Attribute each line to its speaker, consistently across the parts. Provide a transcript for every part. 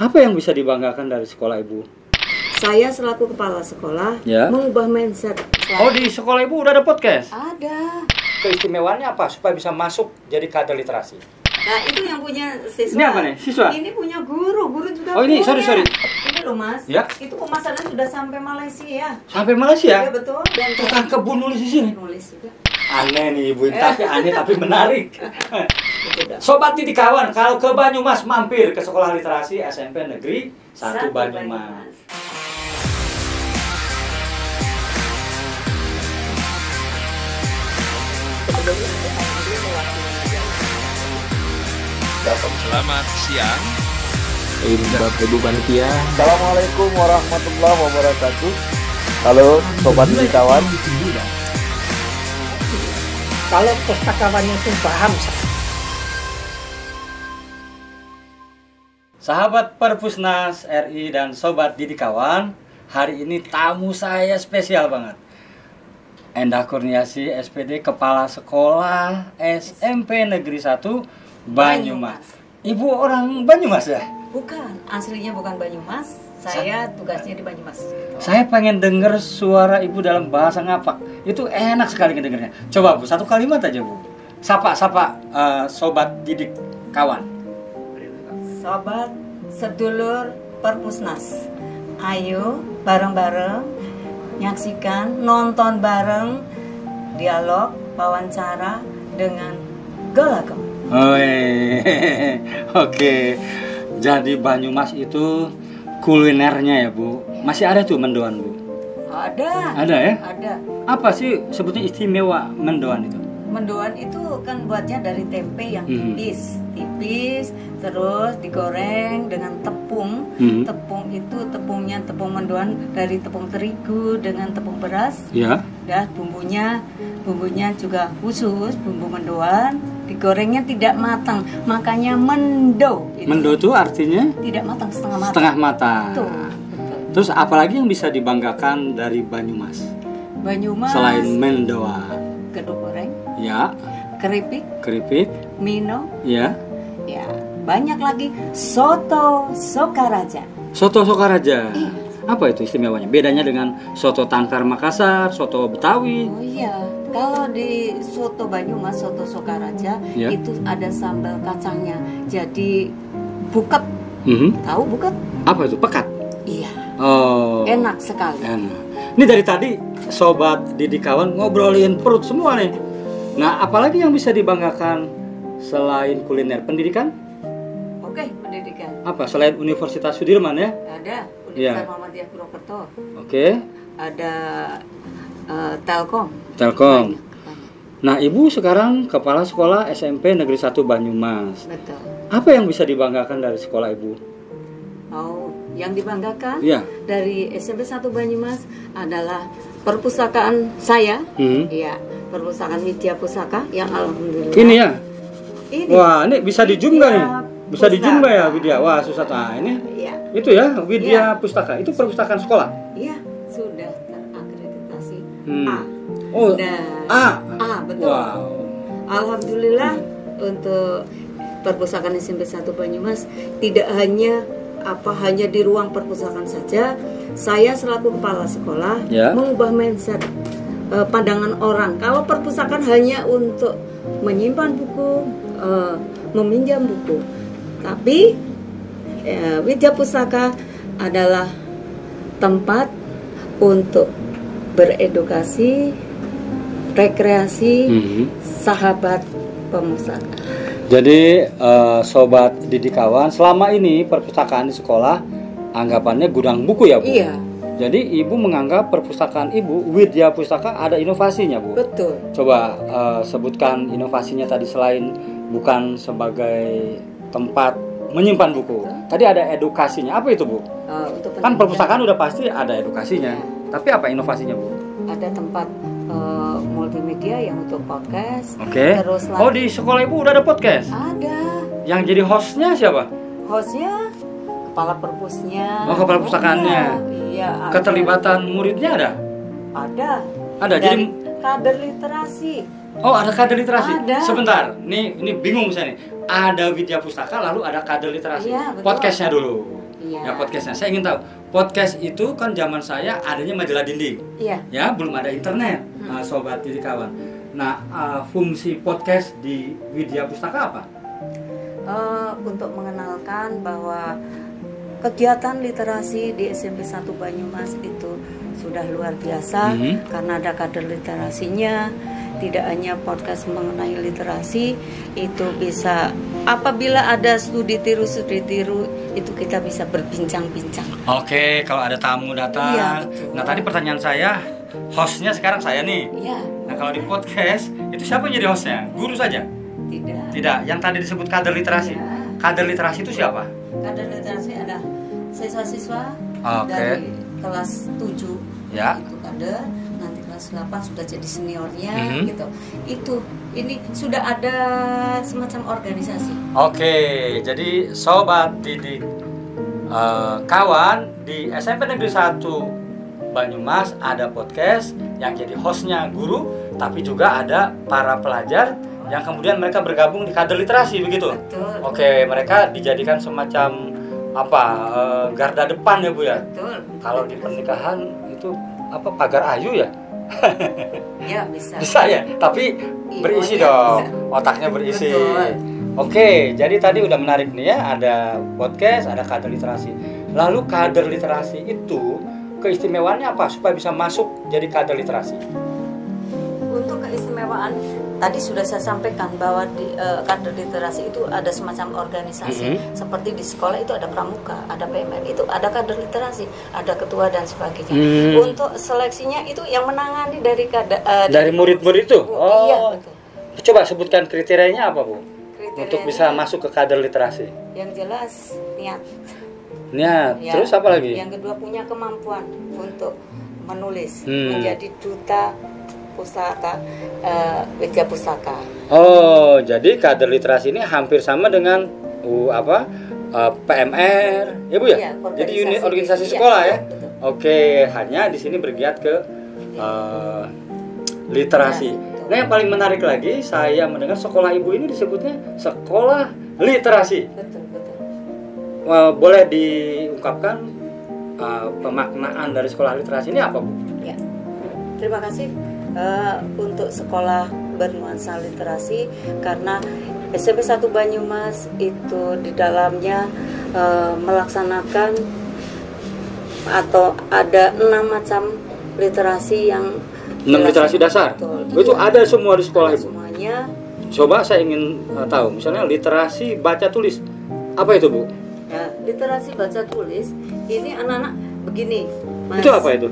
Speaker 1: Apa yang bisa dibanggakan dari sekolah Ibu?
Speaker 2: Saya selaku kepala sekolah mengubah mindset.
Speaker 1: Oh, di sekolah Ibu udah ada podcast?
Speaker 2: Ada.
Speaker 1: Keistimewaannya apa supaya bisa masuk jadi kader literasi?
Speaker 2: Nah, itu yang punya siswa.
Speaker 1: Ini apa nih? Siswa?
Speaker 2: Ini punya guru juga.
Speaker 1: Oh, ini sorry.
Speaker 2: Ini loh Mas.
Speaker 1: Ya.
Speaker 2: Itu pemasaran sudah sampai Malaysia.
Speaker 1: Sampai Malaysia?
Speaker 2: Iya betul. Dan
Speaker 1: tukang kebun nulis di sini.
Speaker 2: Nulis juga.
Speaker 1: Aneh nih Ibu, tapi aneh tapi menarik. Sobat Didik Kawan, kalau ke Banyumas mampir ke Sekolah Literasi SMP Negeri 1 Banyumas.
Speaker 3: Selamat siang.
Speaker 4: Ibu Panitia. Assalamualaikum warahmatullahi wabarakatuh. Halo Sobat Didik Kawan.
Speaker 5: Kalau pustakawannya itu paham.
Speaker 1: Sahabat Perpusnas RI dan Sobat Didik Kawan, hari ini tamu saya spesial banget. Endah Kurniasi SPD, Kepala Sekolah SMP Negeri 1 Banyumas. Ibu orang Banyumas ya?
Speaker 2: Bukan, aslinya bukan Banyumas. Saya tugasnya di Banyumas.
Speaker 1: Saya pengen denger suara Ibu dalam bahasa Ngapak. Itu enak sekali ngedengernya. Coba Bu, satu kalimat aja Bu. Sapa Sobat Didik Kawan.
Speaker 2: Sobat sedulur Perpusnas, ayo bareng-bareng nyaksikan, nonton bareng dialog wawancara dengan Golagem.
Speaker 1: Oke. Jadi Banyumas itu kulinernya ya Bu. Masih ada tuh mendoan Bu?
Speaker 2: Ada.
Speaker 1: Ada ya?
Speaker 2: Ada.
Speaker 1: Apa sih sebetulnya istimewa mendoan itu?
Speaker 2: Mendoan itu kan buatnya dari tempe yang tipis, terus digoreng dengan tepung. Tepung itu tepungnya tepung mendoan dari tepung terigu dengan tepung beras.
Speaker 1: Ya.
Speaker 2: Dah bumbunya juga khusus bumbu mendoan. Digorengnya tidak matang, makanya mendo.
Speaker 1: Mendo itu artinya?
Speaker 2: Tidak matang, setengah matang.
Speaker 1: Setengah matang.
Speaker 2: Betul.
Speaker 1: Terus apalagi yang bisa dibanggakan dari Banyumas? Selain mendoan.
Speaker 2: Gedung goreng.
Speaker 1: Ya. Keripik.
Speaker 2: Mino.
Speaker 1: Ya.
Speaker 2: Ya, banyak lagi. Soto Sokaraja.
Speaker 1: Soto Sokaraja. Apa itu istimewanya? Bedanya dengan soto Tangkar Makassar, soto Betawi?
Speaker 2: Oh iya, kalau di soto Banyumas, soto Sokaraja itu ada sambal kacangnya. Jadi buket. Tahu buket?
Speaker 1: Apa itu? Pekat?
Speaker 2: Iya.
Speaker 1: Oh.
Speaker 2: Enak sekali.
Speaker 1: Enak. Ini dari tadi Sobat Didik Kawan ngobrolin perut semua nih. Nah, apalagi yang bisa dibanggakan selain kuliner? Pendidikan?
Speaker 2: Oke, pendidikan.
Speaker 1: Apa? Selain Universitas Sudirman ya?
Speaker 2: Ada Universitas Muhammadiyah Purwokerto.
Speaker 1: Oke.
Speaker 2: Ada Telkom.
Speaker 1: Banyak. Nah, Ibu sekarang Kepala Sekolah SMP Negeri 1 Banyumas.
Speaker 2: Betul.
Speaker 1: Apa yang bisa dibanggakan dari sekolah Ibu?
Speaker 2: Oh, yang dibanggakan
Speaker 1: dari
Speaker 2: SMP 1 Banyumas adalah perpustakaan saya. Iya, perpustakaan Widya Pustaka yang alhamdulillah.
Speaker 1: Ini ya?
Speaker 2: Ini.
Speaker 1: Wah, ini bisa dijum nggak nih? Bisa dijum nggak ya Widya? Wah, susah. Nah, ini itu ya Widya Pustaka. Itu perpustakaan sekolah?
Speaker 2: Iya, sudah terakreditasi A.
Speaker 1: Oh, A,
Speaker 2: betul.
Speaker 1: Wow.
Speaker 2: Alhamdulillah untuk perpustakaan SMP 1 Banyumas tidak hanya di ruang perpustakaan saja. Saya selaku kepala sekolah mengubah mindset pandangan orang. Kalau perpustakaan hanya untuk menyimpan buku, meminjam buku, tapi Widya Pustaka adalah tempat untuk beredukasi, rekreasi, sahabat pemustaka.
Speaker 1: Jadi Sobat Didik Kawan, selama ini perpustakaan di sekolah anggapannya gudang buku ya Bu?
Speaker 2: Iya.
Speaker 1: Jadi Ibu menganggap perpustakaan Ibu, Widya Pustaka, ada inovasinya Bu?
Speaker 2: Betul.
Speaker 1: Coba sebutkan inovasinya tadi selain bukan sebagai tempat menyimpan buku. Tadi ada edukasinya, apa itu Bu? Kan perpustakaan udah pasti ada edukasinya. Tapi apa inovasinya Bu?
Speaker 2: Ada tempat multimedia yang untuk podcast.
Speaker 1: Oke.
Speaker 2: Terus
Speaker 1: di sekolah Ibu udah ada podcast?
Speaker 2: Ada.
Speaker 1: Yang jadi hostnya siapa?
Speaker 2: Hostnya kepala perpusnya.
Speaker 1: Oh, kepala pustakaannya.
Speaker 2: Iya.
Speaker 1: Keterlibatan muridnya ada?
Speaker 2: Ada.
Speaker 1: Ada.
Speaker 2: Dari
Speaker 1: Jadi
Speaker 2: kader literasi.
Speaker 1: Oh, ada kader literasi.
Speaker 2: Ada.
Speaker 1: Sebentar, ini bingung saya nih. Ada Widya Pustaka, lalu ada kader literasi.
Speaker 2: Iya, betul.
Speaker 1: Podcastnya dulu.
Speaker 2: Iya.
Speaker 1: Ya, podcastnya. Saya ingin tahu. Podcast itu kan zaman saya adanya majalah dinding.
Speaker 2: Iya.
Speaker 1: Ya, belum ada internet, sobat Didik Kawan. Nah, fungsi podcast di Widya Pustaka apa?
Speaker 2: Untuk mengenalkan bahwa kegiatan literasi di SMP 1 Banyumas itu sudah luar biasa karena ada kader literasinya. Tidak hanya podcast mengenai literasi, itu bisa apabila ada studi tiru itu kita bisa berbincang-bincang.
Speaker 1: Oke, kalau ada tamu datang.
Speaker 2: Iya, betul.
Speaker 1: Nah, tadi pertanyaan saya, hostnya sekarang saya nih.
Speaker 2: Iya.
Speaker 1: Nah, kalau di podcast itu siapa yang jadi hostnya? Guru saja?
Speaker 2: Tidak.
Speaker 1: Tidak. Yang tadi disebut kader literasi.
Speaker 2: Iya.
Speaker 1: Kader literasi itu siapa?
Speaker 2: Kader literasi ada siswa-siswa
Speaker 1: Oke.
Speaker 2: dari kelas 7
Speaker 1: Ya.
Speaker 2: itu kader, nanti kelas 8 sudah jadi seniornya gitu. Ini sudah ada semacam organisasi.
Speaker 1: Oke, jadi sobat didik kawan di SMP Negeri 1 Banyumas ada podcast yang jadi hostnya guru, tapi juga ada para pelajar yang kemudian mereka bergabung di kader literasi begitu.
Speaker 2: Betul.
Speaker 1: Oke, mereka dijadikan semacam garda depan ya Bu ya.
Speaker 2: Betul.
Speaker 1: Kalau di pernikahan itu pagar ayu ya?
Speaker 2: Ya bisa.
Speaker 1: Bisa ya, tapi berisi
Speaker 2: Iya,
Speaker 1: dong,
Speaker 2: bisa.
Speaker 1: otaknya berisi.
Speaker 2: Betul.
Speaker 1: Oke, jadi tadi udah menarik nih ya, ada podcast, ada kader literasi. Lalu kader literasi itu keistimewaannya apa supaya bisa masuk jadi kader literasi?
Speaker 2: Untuk keistimewaan tadi sudah saya sampaikan bahwa di kader literasi itu ada semacam organisasi. Seperti di sekolah itu ada pramuka, ada PMR, itu ada kader literasi, ada ketua dan sebagainya. Untuk seleksinya itu yang menangani dari kader
Speaker 1: Dari murid-murid itu?
Speaker 2: Iya, betul.
Speaker 1: Coba sebutkan kriterianya apa Bu?
Speaker 2: Kriterianya
Speaker 1: Untuk bisa masuk ke kader literasi.
Speaker 2: yang jelas niat.
Speaker 1: Niat,
Speaker 2: Ya.
Speaker 1: terus apa lagi?
Speaker 2: Yang kedua punya kemampuan untuk menulis,
Speaker 1: Hmm.
Speaker 2: menjadi duta pustaka, Widya Pustaka.
Speaker 1: Oh, jadi kader literasi ini hampir sama dengan PMR, ya Bu ya?
Speaker 2: Iya,
Speaker 1: Jadi unit organisasi
Speaker 2: iya,
Speaker 1: sekolah ya?
Speaker 2: betul.
Speaker 1: Oke, hanya di sini bergiat ke literasi.
Speaker 2: Betul.
Speaker 1: Nah, yang paling menarik lagi, saya mendengar sekolah Ibu ini disebutnya sekolah literasi.
Speaker 2: Betul.
Speaker 1: Boleh diungkapkan pemaknaan dari sekolah literasi ini apa Bu?
Speaker 2: Ya, terima kasih untuk sekolah bernuansa literasi karena SMP 1 Banyumas itu di dalamnya melaksanakan atau ada 6 macam literasi yang
Speaker 1: 6 literasi dasar?
Speaker 2: Betul.
Speaker 1: Itu ada semua di sekolah
Speaker 2: Ada
Speaker 1: Ibu?
Speaker 2: semuanya.
Speaker 1: Coba saya ingin tahu, misalnya literasi baca tulis, apa itu Bu?
Speaker 2: Ya, literasi baca tulis ini anak-anak begini, Mas.
Speaker 1: Itu apa itu?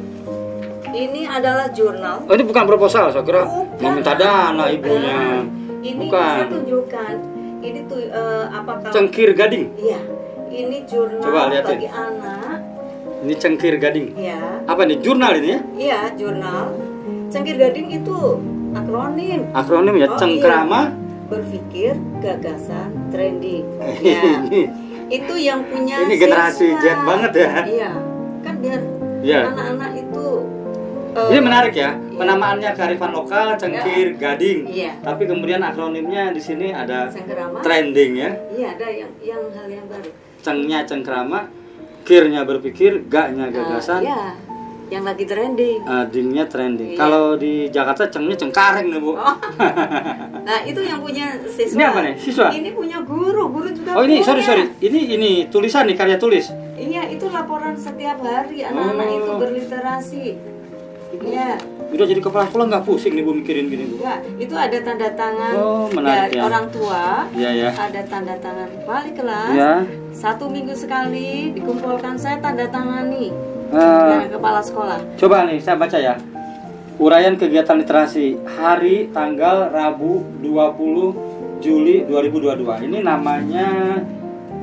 Speaker 2: Ini adalah jurnal.
Speaker 1: Oh, ini bukan proposal, saya kira
Speaker 2: Bukan.
Speaker 1: mau minta dana ibunya.
Speaker 2: Ini
Speaker 1: Bukan.
Speaker 2: saya tunjukkan. Ini tuh kalau
Speaker 1: Cengkir gading.
Speaker 2: Iya. Ini jurnal
Speaker 1: Coba lihatin.
Speaker 2: bagi anak.
Speaker 1: Ini cengkir gading.
Speaker 2: Ya.
Speaker 1: Apa nih? Jurnal ini ya?
Speaker 2: Iya, jurnal. Cengkir gading itu akronim.
Speaker 1: Akronim ya,
Speaker 2: Oh,
Speaker 1: cengkrama.
Speaker 2: iya. Berpikir, gagasan, trending. Ya. Itu yang punya
Speaker 1: Ini generasi
Speaker 2: siswa.
Speaker 1: Z banget ya.
Speaker 2: Iya. Kan biar
Speaker 1: Iya.
Speaker 2: anak-anak itu
Speaker 1: Ini menarik ya,
Speaker 2: iya.
Speaker 1: penamaannya kearifan lokal, cengkir gading.
Speaker 2: Iya.
Speaker 1: Tapi kemudian akronimnya di sini ada
Speaker 2: Cengkerama.
Speaker 1: trending ya.
Speaker 2: Iya, ada yang hal yang baru.
Speaker 1: Cengnya cengkrama, kirnya berpikir, gaknya gagasan,
Speaker 2: Iya. Yang lagi trending.
Speaker 1: dingnya trending.
Speaker 2: Iya.
Speaker 1: Kalau di Jakarta cengnya cengkareng nih Bu.
Speaker 2: Nah, itu yang punya siswa.
Speaker 1: Ini apa nih? Siswa?
Speaker 2: Ini punya guru juga
Speaker 1: Oh ini,
Speaker 2: punya.
Speaker 1: sorry. Ini tulisan nih, karya tulis.
Speaker 2: Iya, itu laporan setiap hari anak-anak
Speaker 1: Oh.
Speaker 2: itu berliterasi. Iya.
Speaker 1: Udah jadi kepala sekolah nggak pusing nih Bu mikirin gini Bu.
Speaker 2: Ya, itu ada tanda tangan
Speaker 1: Oh, menarik
Speaker 2: dari
Speaker 1: ya.
Speaker 2: orang tua.
Speaker 1: Iya ya.
Speaker 2: Ada tanda tangan wali kelas.
Speaker 1: Ya.
Speaker 2: 1 minggu sekali dikumpulkan, saya tanda tangani
Speaker 1: Eh,
Speaker 2: dengan kepala sekolah.
Speaker 1: coba nih saya baca ya. Uraian kegiatan literasi hari tanggal Rabu 20 Juli 2022. Ini namanya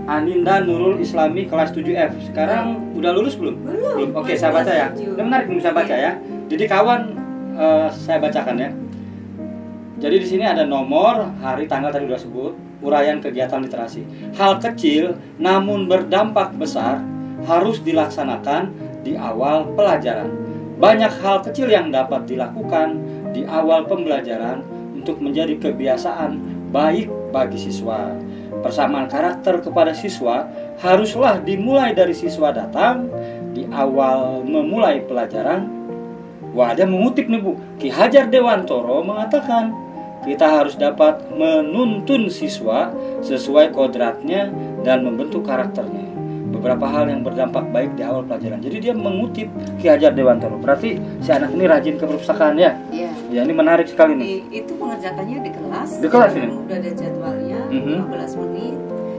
Speaker 1: Aninda Nurul Islami kelas 7F. Sekarang udah lulus belum?
Speaker 2: Belum.
Speaker 1: Oke, saya baca ya.
Speaker 2: Kelas 7.
Speaker 1: Ini menarik nih, saya baca ya. Jadi kawan, saya bacakan ya. Jadi di sini ada nomor, hari, tanggal tadi udah sebut, uraian kegiatan literasi. Hal kecil namun berdampak besar harus dilaksanakan di awal pelajaran. Banyak hal kecil yang dapat dilakukan di awal pembelajaran untuk menjadi kebiasaan baik bagi siswa. Persamaan karakter kepada siswa haruslah dimulai dari siswa datang di awal memulai pelajaran. Wah, dia mengutip nih Bu, Ki Hajar Dewantoro mengatakan kita harus dapat menuntun siswa sesuai kodratnya dan membentuk karakternya. Beberapa hal yang berdampak baik di awal pelajaran. Jadi dia mengutip Ki Hajar Dewantoro. Berarti si anak ini rajin ke perpustakaan ya?
Speaker 2: Iya.
Speaker 1: Ya, ini menarik sekali nih.
Speaker 2: Itu mengerjakannya di kelas.
Speaker 1: Di kelas ini?
Speaker 2: Udah ada jadwalnya, 15 menit.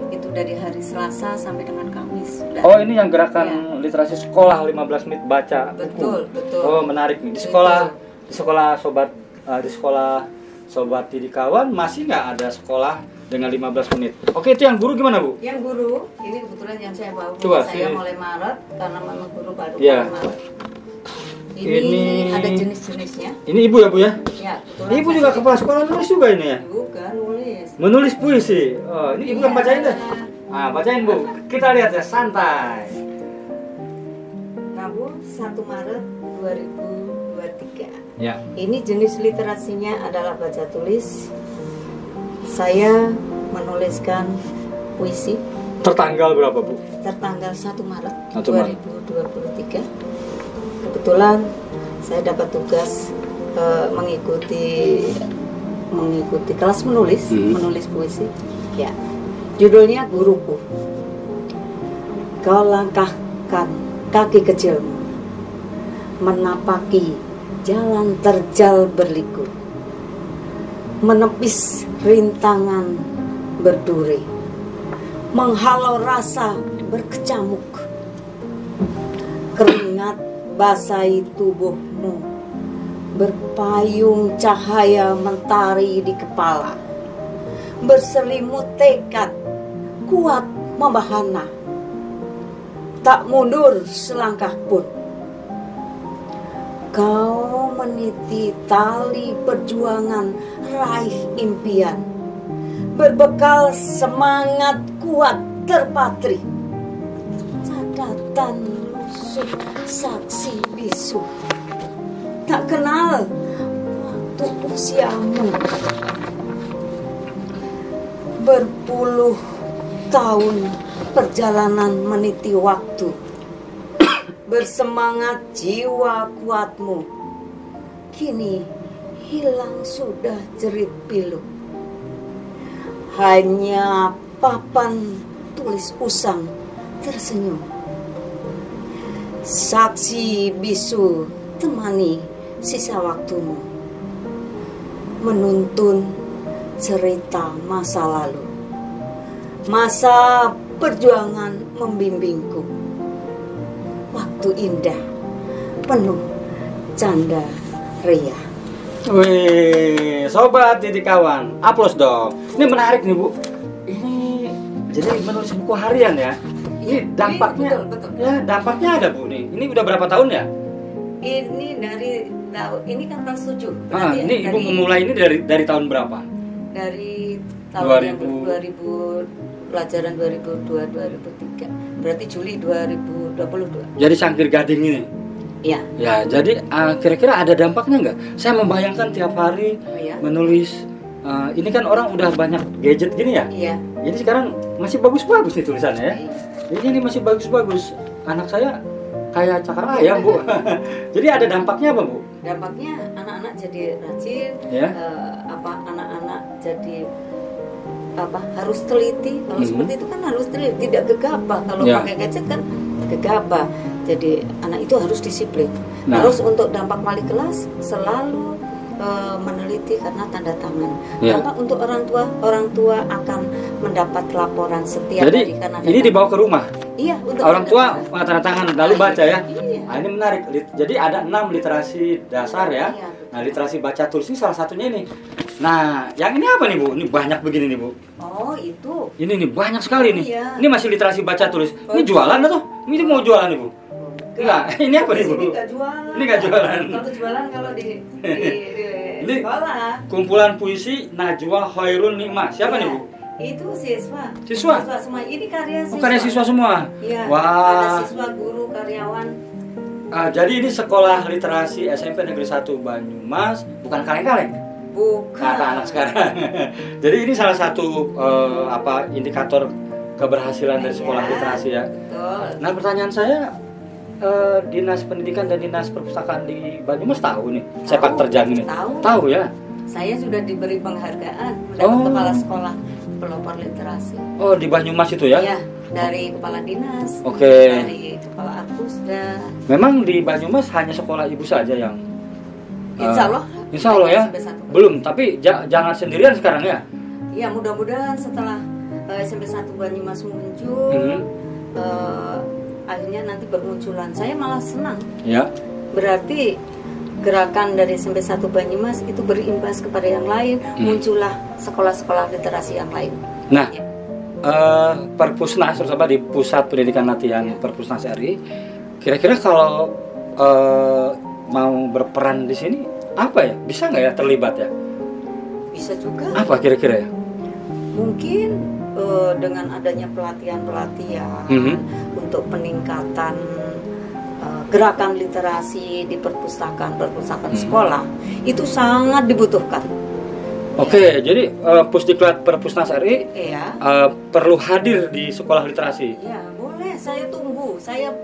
Speaker 2: Itu dari hari Selasa sampai dengan Kamis.
Speaker 1: Oh, ini yang gerakan literasi sekolah 15 menit baca buku.
Speaker 2: Betul, betul.
Speaker 1: Oh, menarik nih. Di sekolah sobat didik kawan masih nggak ada sekolah dengan 15 menit. Oke, itu yang guru gimana Bu?
Speaker 2: Yang guru, ini kebetulan yang saya bawa.
Speaker 1: Coba,
Speaker 2: saya
Speaker 1: sini.
Speaker 2: mulai Maret karena memang guru baru
Speaker 1: Ya.
Speaker 2: mulai Maret. Ini ada jenis-jenisnya.
Speaker 1: Ini Ibu ya Bu ya?
Speaker 2: Ya, kebetulan
Speaker 1: Ibu
Speaker 2: saya
Speaker 1: juga kepala sekolah nulis juga ini ya?
Speaker 2: juga nulis.
Speaker 1: Menulis puisi. Oh, ini Ibu yang bacain deh. Ah, bacain Bu. Kita lihat ya, santai.
Speaker 2: Rabu 1 Maret 2023.
Speaker 1: Ya.
Speaker 2: Ini jenis literasinya adalah baca tulis. Saya menuliskan puisi
Speaker 1: Tertanggal berapa Bu?
Speaker 2: tertanggal 1 Maret
Speaker 1: 1 Maret.
Speaker 2: 2023. Kebetulan saya dapat tugas mengikuti kelas menulis puisi. Ya. Judulnya Guruku. Kau langkahkan kaki kecilmu menapaki jalan terjal berliku, menepis rintangan berduri, menghalau rasa berkecamuk. Keringat basahi tubuhmu, berpayung cahaya mentari di kepala, berselimut tekad kuat membahana, tak mundur selangkah pun. Kau meniti tali perjuangan raih impian, berbekal semangat kuat terpatri. Catatan lusuh saksi bisu, tak kenal waktu usiamu. Berpuluh tahun perjalanan meniti waktu, bersemangat jiwa kuatmu, kini hilang sudah jerit pilu. Hanya papan tulis usang tersenyum. Saksi bisu temani sisa waktumu, menuntun cerita masa lalu. Masa perjuangan membimbingku. Waktu indah, penuh canda ria.
Speaker 1: Wih, sobat didik kawan, aplaus dong. Ini menarik nih Bu. Ini jadi menulis buku harian ya. Ini dampaknya,
Speaker 2: betul.
Speaker 1: ya dampaknya ada Bu nih. Ini udah berapa tahun ya?
Speaker 2: Ini dari tahun ini kan kelas 7.
Speaker 1: Ini Ibu memulai ini dari tahun berapa?
Speaker 2: Dari tahun 2000 pelajaran 2002-2003. Berarti Juli 2022.
Speaker 1: Jadi Sangkir Gading ini.
Speaker 2: Iya.
Speaker 1: Ya, jadi kira-kira ada dampaknya nggak? Saya membayangkan tiap hari menulis. Ini kan orang udah banyak gadget gini ya.
Speaker 2: Iya.
Speaker 1: Jadi sekarang masih bagus-bagus nih tulisannya ya. Jadi ini masih bagus-bagus. Anak saya kayak cakar ayam Bu. Jadi ada dampaknya apa Bu?
Speaker 2: Dampaknya anak-anak jadi rajin.
Speaker 1: Ya.
Speaker 2: Anak-anak jadi harus teliti. Kalau seperti itu kan harus teliti, tidak gegabah. Kalau pakai gadget kan gegabah. Jadi anak itu harus disiplin. Terus untuk dampak wali kelas selalu meneliti karena tanda tangan. Dampak untuk orang tua akan mendapat laporan setiap hari karena
Speaker 1: ini dibawa ke rumah.
Speaker 2: Iya, untuk
Speaker 1: orang tua tanda tangan lalu baca ya.
Speaker 2: Iya.
Speaker 1: Nah, ini menarik. Jadi ada 6 literasi dasar ya.
Speaker 2: Iya,
Speaker 1: nah, literasi baca tulis ini salah satunya ini. Nah, yang ini apa nih Bu? Ini banyak begini nih Bu.
Speaker 2: Oh, itu.
Speaker 1: Ini nih banyak sekali nih.
Speaker 2: Iya.
Speaker 1: Ini masih literasi baca tulis. Ini jualan atau? Ini mau jualan nih Bu? Enggak. Ini apa nih Bu?
Speaker 2: Ini nggak jualan.
Speaker 1: Ini nggak jualan.
Speaker 2: Kalau jualan kalau di
Speaker 1: Ini
Speaker 2: sekolah.
Speaker 1: kumpulan puisi Najwa Khairul Nikmah. Siapa nih Bu?
Speaker 2: Itu siswa.
Speaker 1: Siswa
Speaker 2: semua. Ini karya siswa.
Speaker 1: karya siswa semua.
Speaker 2: Iya.
Speaker 1: Wah.
Speaker 2: Ada siswa, guru, karyawan.
Speaker 1: Jadi ini sekolah literasi SMP Negeri 1 Banyumas, bukan kaleng-kaleng.
Speaker 2: Bukan.
Speaker 1: anak-anak sekarang. Jadi ini salah satu indikator keberhasilan dari sekolah
Speaker 2: Iya,
Speaker 1: literasi ya.
Speaker 2: Betul.
Speaker 1: Nah, pertanyaan saya, Dinas Pendidikan dan Dinas Perpustakaan di Banyumas tahu nih sepak terjang ini?
Speaker 2: Tahu.
Speaker 1: Ya.
Speaker 2: Saya sudah diberi penghargaan mendapat kepala sekolah pelopor literasi.
Speaker 1: Oh, di Banyumas itu ya?
Speaker 2: Iya, dari kepala dinas,
Speaker 1: Oke.
Speaker 2: dari kepala Arpusda.
Speaker 1: Memang di Banyumas hanya sekolah ibu saja yang
Speaker 2: Insya Allah.
Speaker 1: Insya Allah ya.
Speaker 2: SMP 1.
Speaker 1: Belum, tapi jangan sendirian sekarang ya.
Speaker 2: Ya, mudah-mudahan setelah SMP 1 Banyumas muncul, akhirnya nanti bermunculan. Saya malah senang.
Speaker 1: Ya.
Speaker 2: Berarti gerakan dari SMP 1 Banyumas itu berimbas kepada yang lain, muncullah sekolah-sekolah literasi yang lain.
Speaker 1: Nah,
Speaker 2: Ya.
Speaker 1: Perpusnas terutama di Pusat Pendidikan Latihan Perpusnas RI, kira-kira kalau mau berperan di sini apa ya? Bisa nggak ya terlibat ya?
Speaker 2: Bisa juga.
Speaker 1: Apa kira-kira ya?
Speaker 2: Mungkin dengan adanya pelatihan-pelatihan untuk peningkatan gerakan literasi di perpustakaan sekolah itu sangat dibutuhkan.
Speaker 1: Oke, jadi Pusdiklat Perpusnas RI
Speaker 2: Iya.
Speaker 1: perlu hadir di sekolah literasi.
Speaker 2: Ya, boleh. Saya tunggu. Saya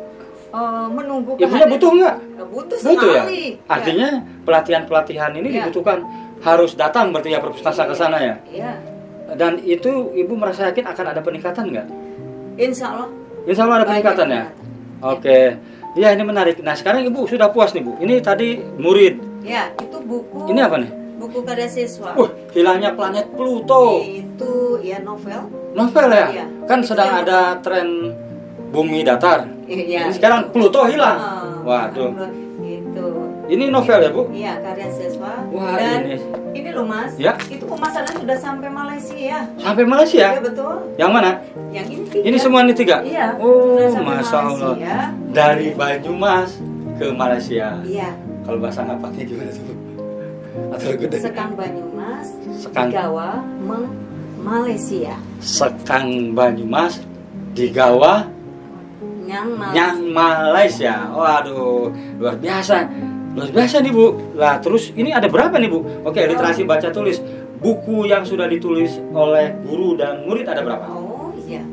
Speaker 2: menunggu.
Speaker 1: Ibunya butuh nggak?
Speaker 2: Butuh
Speaker 1: Butuh ya?
Speaker 2: sekali.
Speaker 1: Artinya pelatihan-pelatihan ini
Speaker 2: Iya.
Speaker 1: dibutuhkan, harus datang berarti ya Perpustasa ke sana ya.
Speaker 2: Iya.
Speaker 1: Dan itu ibu merasa yakin akan ada peningkatan nggak?
Speaker 2: Insya Allah.
Speaker 1: Insya Allah ada
Speaker 2: Banyak
Speaker 1: peningkatan ya.
Speaker 2: peningkatan.
Speaker 1: Oke, ya ini menarik. Nah sekarang ibu sudah puas nih bu. Ini tadi murid.
Speaker 2: Ya, itu buku.
Speaker 1: Ini apa nih?
Speaker 2: Buku karya siswa.
Speaker 1: Hilangnya planet Pluto.
Speaker 2: Itu ya novel.
Speaker 1: Novel ya?
Speaker 2: Iya.
Speaker 1: Kan
Speaker 2: Itu
Speaker 1: sedang
Speaker 2: yang-
Speaker 1: ada tren bumi datar.
Speaker 2: Iya.
Speaker 1: Ini sekarang Pluto hilang.
Speaker 2: Waduh.
Speaker 1: Waduh.
Speaker 2: Itu.
Speaker 1: Ini novel ya bu?
Speaker 2: Iya, karya siswa.
Speaker 1: Wah,
Speaker 2: Dan
Speaker 1: ini.
Speaker 2: loh Mas.
Speaker 1: Ya.
Speaker 2: Itu pemasaran sudah sampai Malaysia.
Speaker 1: Sampai Malaysia?
Speaker 2: Iya betul.
Speaker 1: Yang mana?
Speaker 2: Yang ini tiga.
Speaker 1: Ini semua ini tiga?
Speaker 2: Iya.
Speaker 1: Oh,
Speaker 2: sudah sampai
Speaker 1: Masya Allah.
Speaker 2: Malaysia.
Speaker 1: Dari Banyumas ke Malaysia.
Speaker 2: Iya.
Speaker 1: Kalau bahasa ngapaknya gimana tuh? Atau gede?
Speaker 2: Sekang Banyumas,
Speaker 1: Sekang.
Speaker 2: Digawa, Malaysia.
Speaker 1: Sekang Banyumas, Digawa, Nyang Malaysia. Waduh, luar biasa. Luar biasa nih bu. Lah terus ini ada berapa nih bu? Oke, literasi baca tulis. Buku yang sudah ditulis oleh guru dan murid ada berapa?
Speaker 2: Oh iya.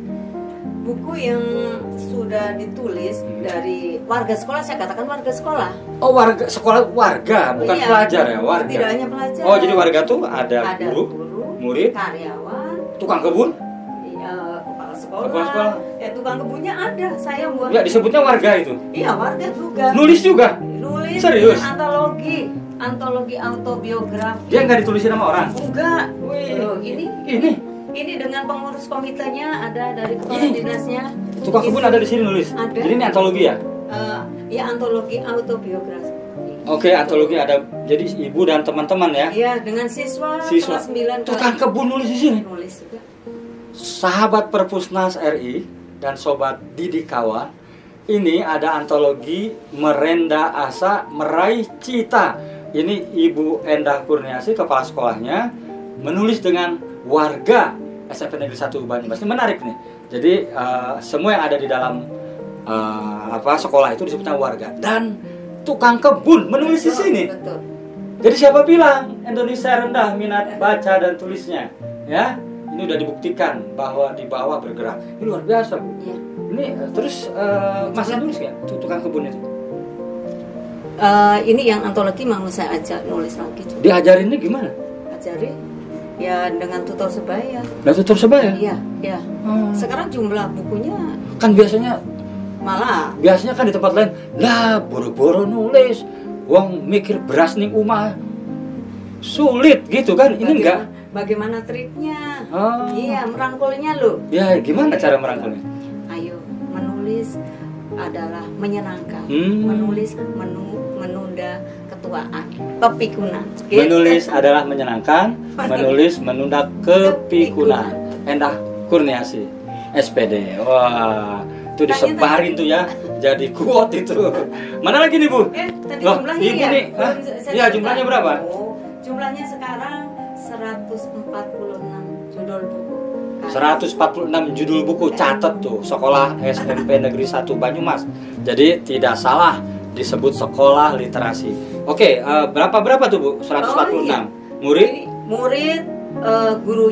Speaker 2: Buku yang sudah ditulis dari warga sekolah, saya katakan warga sekolah.
Speaker 1: Oh, warga sekolah, warga bukan
Speaker 2: Iya,
Speaker 1: pelajar ya, warga.
Speaker 2: Tidak hanya pelajar.
Speaker 1: Oh, jadi warga tuh ada guru, murid,
Speaker 2: karyawan,
Speaker 1: tukang kebun.
Speaker 2: iya, kepala sekolah.
Speaker 1: Kepala sekolah.
Speaker 2: Ya tukang kebunnya ada, saya buat.
Speaker 1: Ya disebutnya warga itu.
Speaker 2: Iya, warga juga.
Speaker 1: Nulis juga.
Speaker 2: Nulis.
Speaker 1: Serius?
Speaker 2: Antologi autobiografi.
Speaker 1: Dia nggak ditulisin sama orang.
Speaker 2: Enggak.
Speaker 1: Wih.
Speaker 2: Loh,
Speaker 1: Ini
Speaker 2: ini dengan pengurus komitenya, ada dari kepala dinasnya.
Speaker 1: tukang kebun ada di sini nulis.
Speaker 2: Ada.
Speaker 1: Jadi ini antologi ya?
Speaker 2: Ya antologi autobiografi.
Speaker 1: Oke, antologi ada. Jadi ibu dan teman-teman ya.
Speaker 2: Iya, dengan siswa
Speaker 1: Siswa.
Speaker 2: kelas 9
Speaker 1: Tukang kebun nulis di sini.
Speaker 2: nulis juga.
Speaker 1: Sahabat Perpusnas RI dan sobat Didik Kawan, ini ada antologi Merenda Asa Meraih Cita. Ini Ibu Endah Kurniasi, kepala sekolahnya, menulis dengan warga SMP Negeri 1 Banyumas. Ini menarik nih. Jadi semua yang ada di dalam sekolah itu disebutnya warga. Dan tukang kebun menulis di sini.
Speaker 2: Betul.
Speaker 1: Jadi siapa bilang Indonesia rendah minat baca dan tulisnya? Ya, ini udah dibuktikan bahwa di bawah bergerak. Ini luar biasa bu.
Speaker 2: Iya.
Speaker 1: Ini terus masih nulis nggak tukang kebun itu?
Speaker 2: Ini yang antologi mau saya ajak nulis lagi juga.
Speaker 1: Diajarinnya gimana?
Speaker 2: Ajari ya dengan tutor sebaya.
Speaker 1: Nah tutor sebaya?
Speaker 2: Iya, iya. Sekarang jumlah bukunya
Speaker 1: Kan biasanya kan di tempat lain, lah boro-boro nulis, wong mikir beras ning umah sulit gitu kan? Ini enggak.
Speaker 2: Bagaimana triknya?
Speaker 1: Oh.
Speaker 2: Iya, merangkulnya loh.
Speaker 1: Ya gimana cara merangkulnya?
Speaker 2: Ayo, menulis adalah menyenangkan. Menulis menunda ketuaan, kepikunan. Gitu.
Speaker 1: Menulis adalah menyenangkan, menulis menunda kepikunan. Endah Kurniasi, SPD. Wah, itu disebarin tuh ya, jadi quote itu. Mana lagi nih bu?
Speaker 2: Tadi
Speaker 1: Loh,
Speaker 2: jumlahnya
Speaker 1: ibu
Speaker 2: ya?
Speaker 1: nih, hah? Iya jumlahnya berapa?
Speaker 2: Oh, jumlahnya sekarang 146 judul buku.
Speaker 1: 146 judul buku, catat tuh, sekolah SMP Negeri 1 Banyumas. Jadi tidak salah disebut sekolah literasi. Oke, berapa tuh bu? 146.
Speaker 2: Oh, iya.
Speaker 1: Murid?
Speaker 2: Ini murid, guru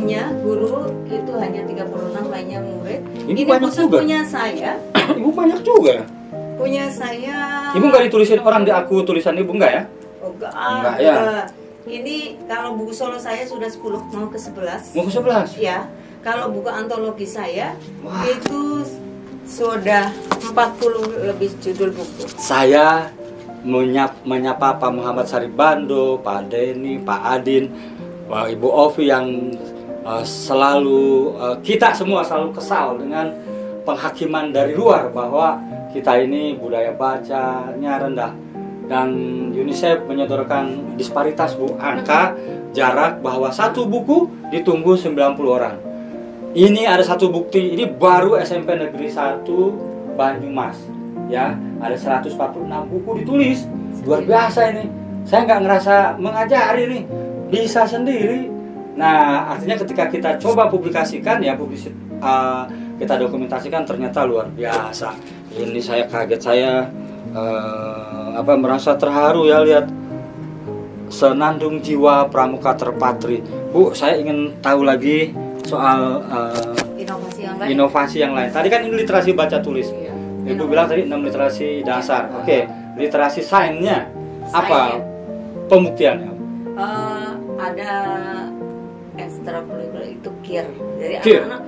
Speaker 2: itu hanya 36, lainnya murid.
Speaker 1: Ini banyak
Speaker 2: khusus
Speaker 1: juga.
Speaker 2: punya saya.
Speaker 1: Ibu banyak juga.
Speaker 2: Punya saya.
Speaker 1: Ibu nggak ditulisin orang di aku tulisan ibu nggak ya?
Speaker 2: Oh, enggak,
Speaker 1: Enggak, ya.
Speaker 2: Ini kalau buku solo saya sudah 10, mau ke 11.
Speaker 1: Mau ke 11?
Speaker 2: Ya. Kalau buku antologi saya
Speaker 1: Wah.
Speaker 2: itu sudah 40 lebih judul buku.
Speaker 1: Saya menyapa Pak Muhammad Saribando, Pak Denny, Pak Adin, Ibu Ovi yang selalu kita semua selalu kesal dengan penghakiman dari luar bahwa kita ini budaya bacanya rendah, dan UNICEF menyodorkan disparitas Bu, angka jarak bahwa satu buku ditunggu 90 orang. Ini ada satu bukti, ini baru SMP Negeri 1 Banyumas ya, ada 146 buku ditulis, luar biasa ini. Saya nggak ngerasa mengajari nih, bisa sendiri. Nah, artinya ketika kita coba publikasikan ya, kita dokumentasikan, ternyata luar biasa. Ini saya kaget, saya merasa terharu ya lihat senandung jiwa pramuka terpatri. Bu, saya ingin tahu lagi soal inovasi yang lain. Tadi kan ini literasi baca tulis.
Speaker 2: Iya.
Speaker 1: Ibu bilang tadi 6 literasi dasar. Oke, literasi sainnya apa pembuktiannya?
Speaker 2: Ada ekstrakurikuler itu KIR. Jadi
Speaker 1: KIR.
Speaker 2: anak-anak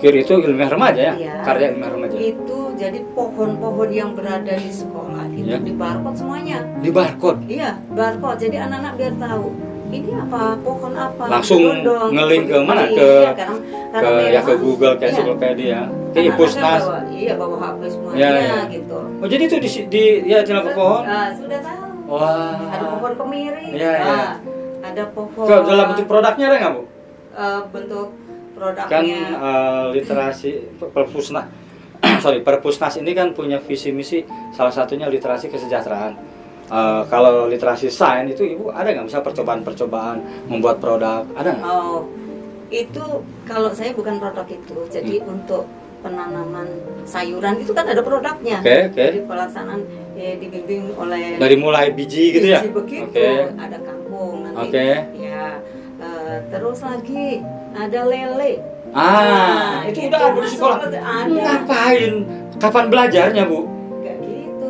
Speaker 1: KIR itu ilmiah remaja ya?
Speaker 2: Iya.
Speaker 1: Karya ilmiah remaja.
Speaker 2: Itu jadi pohon-pohon yang berada di sekolah itu
Speaker 1: Ya.
Speaker 2: di barcode semuanya.
Speaker 1: Di barcode.
Speaker 2: Iya, barcode. Jadi anak-anak biar tahu ini apa, pohon apa.
Speaker 1: Langsung
Speaker 2: Dodong,
Speaker 1: ngeling ke mana?
Speaker 2: iya, karena
Speaker 1: Ke Google, ke
Speaker 2: iya.
Speaker 1: ensiklopedia, ke
Speaker 2: Anak-anak
Speaker 1: Ipusnas.
Speaker 2: kan bawa HP semuanya
Speaker 1: Ya, ya.
Speaker 2: gitu.
Speaker 1: Oh, jadi itu di tinggal ke pohon.
Speaker 2: Sudah tahu.
Speaker 1: Wah.
Speaker 2: Ada pohon kemiri.
Speaker 1: Iya, iya.
Speaker 2: Ada pohon.
Speaker 1: Dalam bentuk produknya ada nggak Bu?
Speaker 2: Bentuk produknya.
Speaker 1: Kan literasi Perpusnas. Perpusnas ini kan punya visi misi, salah satunya literasi kesejahteraan. Kalau literasi sains itu Ibu ada nggak, misal percobaan membuat produk, ada nggak?
Speaker 2: Oh, itu kalau saya bukan produk itu, jadi untuk penanaman sayuran itu kan ada produknya.
Speaker 1: Oke.
Speaker 2: Jadi pelaksanaan dibimbing oleh
Speaker 1: Dari mulai biji gitu ya?
Speaker 2: biji begitu,
Speaker 1: Oke.
Speaker 2: ada kangkung nanti.
Speaker 1: Oke.
Speaker 2: Ya, terus lagi ada lele.
Speaker 1: Itu udah ada di sekolah.
Speaker 2: Ada.
Speaker 1: Ngapain? Kapan belajarnya Bu?
Speaker 2: Enggak gitu,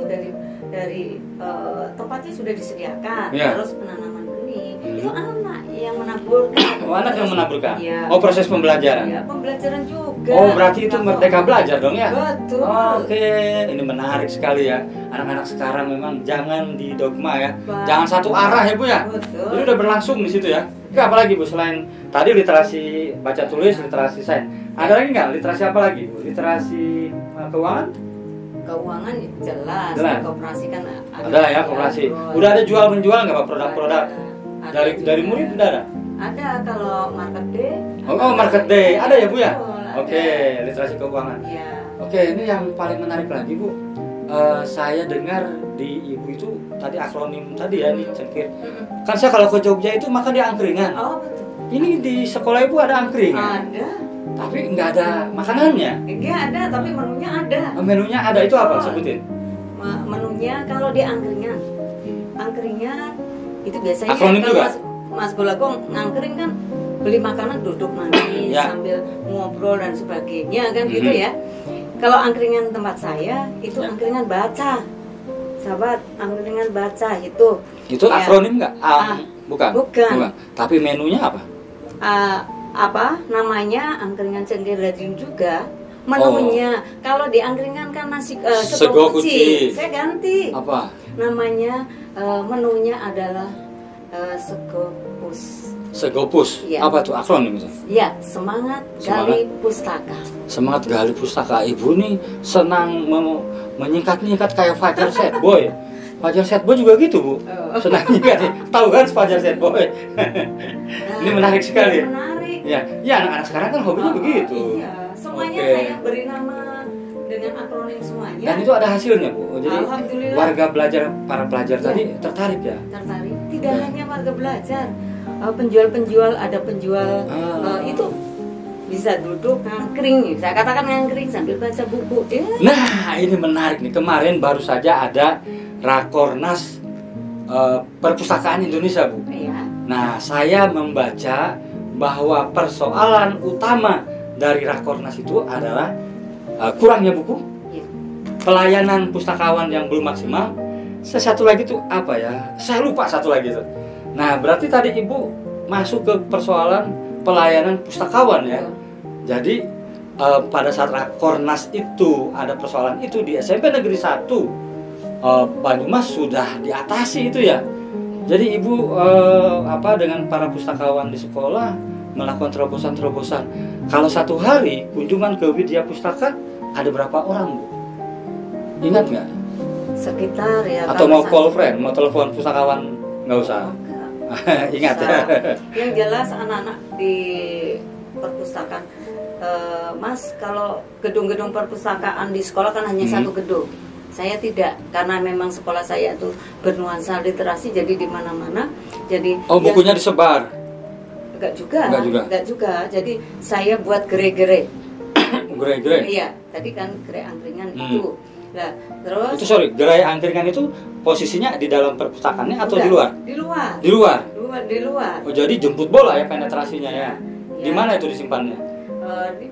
Speaker 2: dari tempatnya sudah disediakan,
Speaker 1: Ya.
Speaker 2: terus penanaman benih itu anak yang menaburkan.
Speaker 1: Oh, anak yang menaburkan?
Speaker 2: Iya.
Speaker 1: Oh, proses pembelajaran?
Speaker 2: Ya, pembelajaran juga.
Speaker 1: Oh, berarti itu merdeka belajar dong ya?
Speaker 2: Betul.
Speaker 1: Oke, ini menarik sekali ya. Anak-anak sekarang memang jangan didogma ya.
Speaker 2: Baik.
Speaker 1: Jangan satu arah ya Bu ya.
Speaker 2: Betul.
Speaker 1: Jadi udah berlangsung di situ ya. Oke, apa lagi Bu selain tadi literasi baca tulis, literasi sains? Ada lagi nggak? Literasi apa lagi Bu? Literasi keuangan?
Speaker 2: Keuangan jelas.
Speaker 1: Jelas.
Speaker 2: Koperasi kan
Speaker 1: Ada ya koperasi. Udah ada jual menjual nggak Pak produk-produk? Dari murid udah ada?
Speaker 2: Ada kalau market day.
Speaker 1: Oh, market day. Ada ya Bu ya?
Speaker 2: Betul, ada.
Speaker 1: Oke, literasi keuangan.
Speaker 2: Iya.
Speaker 1: Oke, ini yang paling menarik lagi Bu. Saya dengar di Ibu itu tadi akronim tadi ya, nih cengkir. Kan saya kalau ke Jogja itu makan di angkringan.
Speaker 2: Oh betul.
Speaker 1: Ini di sekolah Ibu ada angkringan,
Speaker 2: Ada.
Speaker 1: tapi nggak ada makanannya.
Speaker 2: Enggak ada, tapi menunya ada.
Speaker 1: Menunya ada, itu apa? Sebutin.
Speaker 2: Menunya kalau di angkringan itu biasanya
Speaker 1: Akronim
Speaker 2: kalau
Speaker 1: juga?
Speaker 2: Mas Golagong ngangkring kan beli makanan duduk manis
Speaker 1: Ya.
Speaker 2: sambil ngobrol dan sebagainya kan
Speaker 1: Mhm.
Speaker 2: gitu ya. Kalau angkringan tempat saya itu
Speaker 1: Ya.
Speaker 2: angkringan baca, sahabat, angkringan baca itu.
Speaker 1: Itu
Speaker 2: Ya.
Speaker 1: akronim nggak? Bukan.
Speaker 2: Bukan.
Speaker 1: Tapi menunya apa?
Speaker 2: Apa namanya angkringan cengkir daging juga. Menunya kalau di angkringan kan nasi
Speaker 1: Sego
Speaker 2: sego
Speaker 1: kucing.
Speaker 2: kucing. Saya ganti.
Speaker 1: Apa?
Speaker 2: Namanya menunya adalah
Speaker 1: Segopus.
Speaker 2: Iya.
Speaker 1: Apa tuh akronim itu?
Speaker 2: Ya, semangat gali pustaka.
Speaker 1: Semangat gali pustaka. Ibu nih senang menyingkat-nyingkat kayak Fajar Set Boy. Fajar Set Boy juga gitu Bu. Senang nyingkat. Tahu kan Fajar Set Boy? Ini menarik sekali.
Speaker 2: Menarik.
Speaker 1: Ya, anak-anak sekarang kan hobinya begitu.
Speaker 2: Iya, semuanya
Speaker 1: Oke.
Speaker 2: saya beri nama dengan akronim semuanya.
Speaker 1: Dan itu ada hasilnya Bu. Jadi
Speaker 2: Alhamdulillah.
Speaker 1: warga belajar, para pelajar
Speaker 2: Iya.
Speaker 1: tadi tertarik ya.
Speaker 2: Tertarik. Tidak hanya warga belajar, penjual-penjual ada penjual itu bisa duduk ngangkring. Saya katakan ngangkring sambil baca buku. Ya.
Speaker 1: Nah, ini menarik nih. Kemarin baru saja ada Rakornas perpustakaan Indonesia, Bu.
Speaker 2: Iya.
Speaker 1: Nah, saya membaca bahwa persoalan utama dari Rakornas itu adalah kurangnya buku,
Speaker 2: Iya.
Speaker 1: pelayanan pustakawan yang belum maksimal. Satu lagi tuh apa ya? Saya lupa satu lagi tuh. Nah, berarti tadi Ibu masuk ke persoalan pelayanan pustakawan ya. Jadi pada saat Rakornas itu ada persoalan itu di SMP Negeri 1 Banyumas sudah diatasi itu ya. Jadi Ibu dengan para pustakawan di sekolah melakukan terobosan-terobosan. Kalau satu hari kunjungan ke Widya Pustaka ada berapa orang, Bu? Ingat nggak?
Speaker 2: Sekitar ya.
Speaker 1: Atau
Speaker 2: kalau
Speaker 1: mau call friend, mau telepon pustakawan nggak usah. Ingat ya.
Speaker 2: Yang jelas anak-anak di perpustakaan, Mas, kalau gedung-gedung perpustakaan di sekolah kan hanya satu gedung. Saya tidak, karena memang sekolah saya itu bernuansa literasi, jadi di mana-mana. Jadi
Speaker 1: bukunya disebar.
Speaker 2: Enggak juga.
Speaker 1: Enggak
Speaker 2: juga. Jadi saya buat gere-gere.
Speaker 1: Gere-gere.
Speaker 2: Iya, tadi kan gerai angkringan itu. Nah, terus
Speaker 1: itu gerai angkringan itu posisinya di dalam perpustakaannya atau di luar?
Speaker 2: Di luar.
Speaker 1: Di luar. Oh, jadi jemput bola ya penetrasinya ya. Di mana itu disimpannya?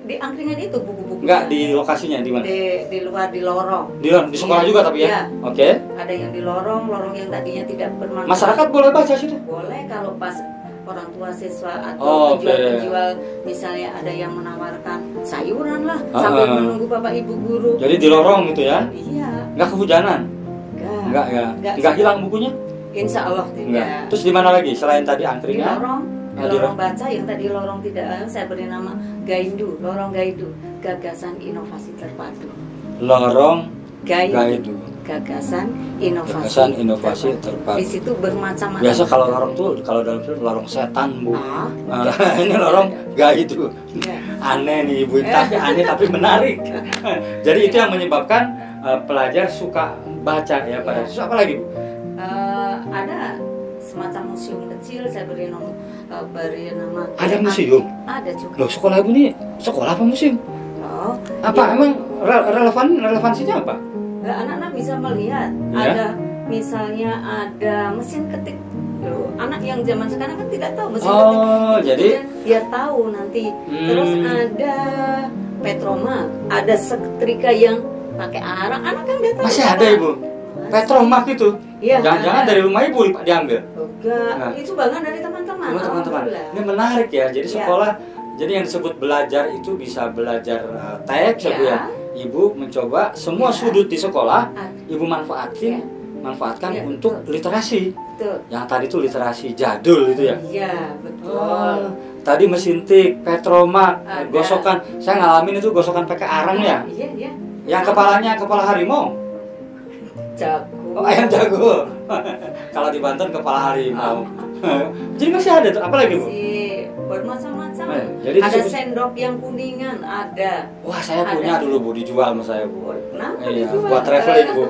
Speaker 2: Di angkringan itu buku-buku.
Speaker 1: Enggak, di lokasinya di mana?
Speaker 2: Di luar, di lorong.
Speaker 1: Di sekolah juga tapi ya?
Speaker 2: Iya.
Speaker 1: Oke.
Speaker 2: Ada yang di lorong yang tadinya tidak bermanfaat.
Speaker 1: Masyarakat boleh baca situ?
Speaker 2: Boleh kalau pas orang tua siswa atau penjual-penjual, misalnya ada yang menawarkan sayuran lah sambil menunggu bapak ibu guru.
Speaker 1: Jadi di lorong gitu ya?
Speaker 2: Iya.
Speaker 1: Enggak kehujanan? Enggak ya? Enggak hilang bukunya?
Speaker 2: Insya Allah tidak.
Speaker 1: Enggak. Terus di mana lagi selain tadi angkringan?
Speaker 2: Di lorong baca yang tadi lorong tidak, saya beri nama Gaidu, lorong Gaidu, gagasan inovasi terpadu.
Speaker 1: Lorong
Speaker 2: Gaidu, gagasan inovasi terpadu. Di situ bermacam-macam.
Speaker 1: Biasa kalau lorong tuh kalau dalam film lorong setan, Bu. Ini lorong Gaidu. Aneh nih Ibu, aneh tapi menarik. Jadi itu yang menyebabkan pelajar suka baca ya pada. Terus apa lagi, Bu?
Speaker 2: Ada semacam museum kecil, saya beri nama
Speaker 1: ada museum?
Speaker 2: Ada juga.
Speaker 1: Loh, sekolah Ibu nih sekolah apa museum? Apa emang relevansinya apa?
Speaker 2: Anak-anak bisa melihat ada misalnya ada mesin ketik. Loh, anak yang zaman sekarang kan tidak tahu mesin ketik.
Speaker 1: Jadi
Speaker 2: dia tahu nanti. Terus ada Petromak, ada setrika yang pakai arang, anak kan nggak tahu.
Speaker 1: Masih ada Ibu? Petromak itu?
Speaker 2: Iya.
Speaker 1: Jangan-jangan dari rumah Ibu diambil?
Speaker 2: Enggak, itu banget dari teman-teman.
Speaker 1: Teman-teman. Ini menarik ya. Jadi sekolah, jadi yang disebut belajar itu bisa belajar teks ya. Ibu mencoba semua sudut di sekolah, Ibu manfaatkan untuk literasi.
Speaker 2: Betul.
Speaker 1: Yang tadi itu literasi jadul itu ya.
Speaker 2: Iya, betul.
Speaker 1: Tadi mesin tik, Petromak, gosokan. Saya ngalamin itu gosokan pakai arang ya.
Speaker 2: Iya.
Speaker 1: Yang kepalanya kepala harimau.
Speaker 2: Jago.
Speaker 1: Ayam jago. Kalau di Banten kepala harimau. Jadi masih ada tuh, apa lagi Bu?
Speaker 2: Bermacam-macam.
Speaker 1: Jadi
Speaker 2: ada sendok yang kuningan, ada.
Speaker 1: Wah, saya punya dulu Bu, dijual sama saya Bu.
Speaker 2: Kenapa
Speaker 1: iya,
Speaker 2: dijual?
Speaker 1: Buat traveling Bu.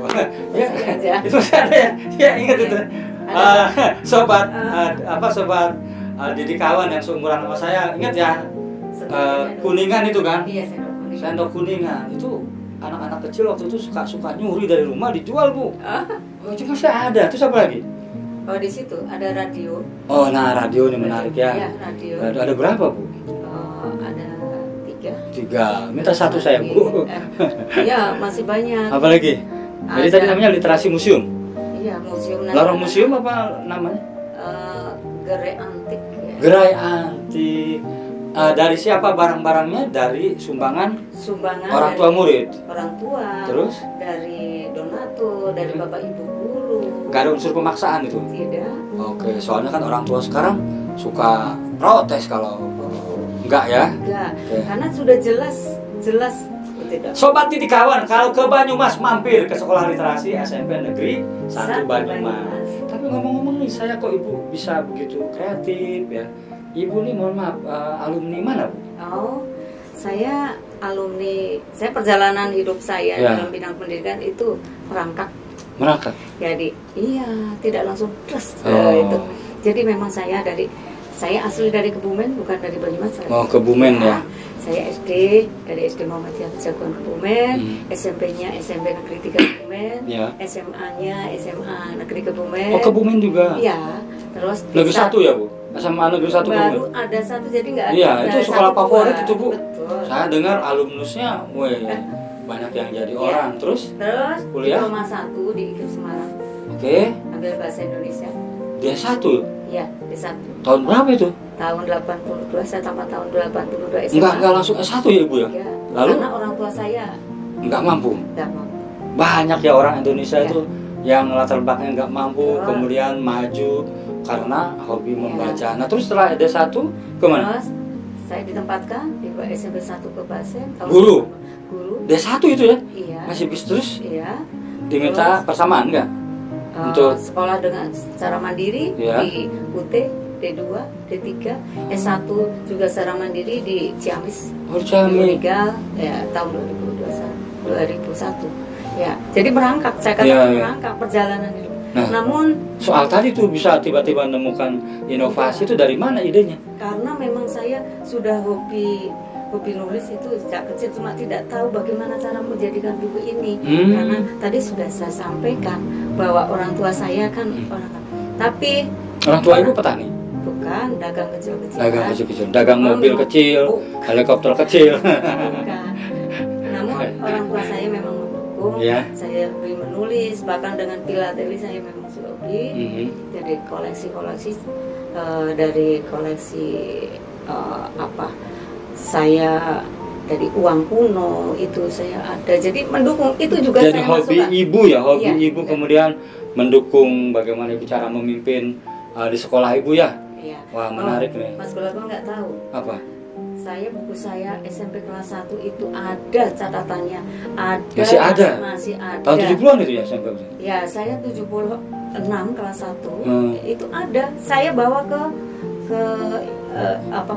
Speaker 1: Ya, itu masih ada ya. Ya ingat itu. Sobat sobat didik kawan yang seumuran sama saya, ingat ya. Kuningan itu kan?
Speaker 2: Iya, sendok kuningan.
Speaker 1: Sendok kuningan itu anak-anak kecil waktu itu suka nyuri dari rumah dijual Bu. Itu masih ada. Terus apa lagi?
Speaker 2: Oh, di situ ada radio.
Speaker 1: Oh, nah radio ini menarik ya.
Speaker 2: Iya, radio.
Speaker 1: Ada berapa Bu?
Speaker 2: Ada
Speaker 1: 3. Minta satu saya Bu.
Speaker 2: Iya, masih banyak.
Speaker 1: Apa lagi? Jadi tadi namanya literasi museum.
Speaker 2: Iya, museum.
Speaker 1: Lorong museum apa namanya?
Speaker 2: Gerai antik. Ya.
Speaker 1: Gerai antik. Dari siapa barang-barangnya? Dari sumbangan orang tua murid.
Speaker 2: Orang tua.
Speaker 1: Terus?
Speaker 2: Dari donatur, dari bapak ibu guru.
Speaker 1: Gak ada unsur pemaksaan itu?
Speaker 2: Tidak.
Speaker 1: Oke, soalnya kan orang tua sekarang suka protes kalau enggak ya?
Speaker 2: Enggak, karena sudah jelas tidak.
Speaker 1: Sobat didik kawan, kalau ke Banyumas mampir ke sekolah literasi SMP Negeri 1 Banyumas. Tapi ngomong-ngomong nih, saya kok Ibu bisa begitu kreatif ya? Ibu nih mohon maaf, alumni mana Bu?
Speaker 2: Oh, saya alumni, saya perjalanan hidup saya dalam bidang pendidikan itu merangkak.
Speaker 1: Merangkak?
Speaker 2: Jadi, iya, tidak langsung terus itu. Jadi memang saya dari Saya asli dari Kebumen, bukan dari Banyumas.
Speaker 1: Oh, Kebumen ya.
Speaker 2: Saya SD dari SD Muhammadiyah Jagoan Kebumen, SMP-nya SMP Negeri 3 Kebumen,
Speaker 1: Ya.
Speaker 2: SMA-nya SMA Negeri Kebumen.
Speaker 1: Oh, Kebumen juga.
Speaker 2: Iya. Terus
Speaker 1: Negeri 1 ya, Bu? SMA Negeri 1
Speaker 2: baru
Speaker 1: Kebumen.
Speaker 2: ada satu, jadi nggak ada.
Speaker 1: Iya, itu sekolah favorit itu, Bu.
Speaker 2: Betul.
Speaker 1: Saya dengar alumnusnya, weh, banyak yang jadi orang. Terus
Speaker 2: Terus
Speaker 1: kuliah?
Speaker 2: diploma 1 di IKIP Semarang,
Speaker 1: oke,
Speaker 2: ambil bahasa Indonesia.
Speaker 1: dia 1
Speaker 2: Iya, di 1.
Speaker 1: tahun berapa itu?
Speaker 2: Tahun 82, saya tamat tahun 82 SMA.
Speaker 1: Enggak langsung S1 ya, Bu ya?
Speaker 2: Ya,
Speaker 1: Lalu?
Speaker 2: karena orang tua saya
Speaker 1: Enggak mampu.
Speaker 2: nggak mampu.
Speaker 1: Banyak ya orang Indonesia
Speaker 2: Ya.
Speaker 1: itu yang latar belakangnya nggak mampu,
Speaker 2: Betul.
Speaker 1: kemudian maju karena hobi
Speaker 2: Ya.
Speaker 1: membaca. Nah, terus setelah D1 kemana?
Speaker 2: Terus saya ditempatkan di SMP 1 ke Basen.
Speaker 1: Guru?
Speaker 2: Guru.
Speaker 1: D1 itu ya?
Speaker 2: Iya.
Speaker 1: Masih bis terus
Speaker 2: Iya.
Speaker 1: diminta persamaan nggak? Untuk
Speaker 2: sekolah dengan secara mandiri
Speaker 1: Ya.
Speaker 2: di UT, D2, D3, S1 juga secara mandiri di Ciamis.
Speaker 1: Oh, Ciamis.
Speaker 2: Meninggal ya tahun 2001. Ya, jadi merangkak, saya katakan
Speaker 1: Ya, ya.
Speaker 2: merangkak perjalanan hidup.
Speaker 1: Nah.
Speaker 2: Namun
Speaker 1: Soal tadi tuh bisa tiba-tiba menemukan inovasi itu dari mana idenya?
Speaker 2: karena memang saya sudah hobi nulis itu sejak kecil, cuma tidak tahu bagaimana cara menjadikan buku ini. Karena tadi sudah saya sampaikan bahwa orang tua saya kan orang, tapi
Speaker 1: Orang tua ibu petani?
Speaker 2: bukan dagang kecil-kecilan.
Speaker 1: Dagang kecil-kecil, dagang mobil
Speaker 2: Memang-
Speaker 1: kecil,
Speaker 2: Bukan.
Speaker 1: helikopter kecil.
Speaker 2: Bukan. Namun orang tua saya memang mendukung.
Speaker 1: Ya.
Speaker 2: Saya hobi menulis, bahkan dengan filateli saya memang sudah hobi.
Speaker 1: Mhm.
Speaker 2: Jadi koleksi dari koleksi apa? Saya dari uang kuno itu saya ada. Jadi mendukung itu juga
Speaker 1: Jadi
Speaker 2: saya
Speaker 1: hobi
Speaker 2: masukkan.
Speaker 1: ibu ya, hobi
Speaker 2: Iya.
Speaker 1: ibu kemudian mendukung bagaimana ibu cara memimpin di sekolah ibu ya.
Speaker 2: Iya.
Speaker 1: Wah, menarik nih.
Speaker 2: Mas Gulagon nggak tahu.
Speaker 1: Apa?
Speaker 2: Buku saya SMP kelas 1 itu ada catatannya. Ada.
Speaker 1: Masih ada?
Speaker 2: Masih ada.
Speaker 1: Tahun 70-an itu ya SMP.
Speaker 2: Ya, saya 76 kelas 1 itu ada. Saya bawa ke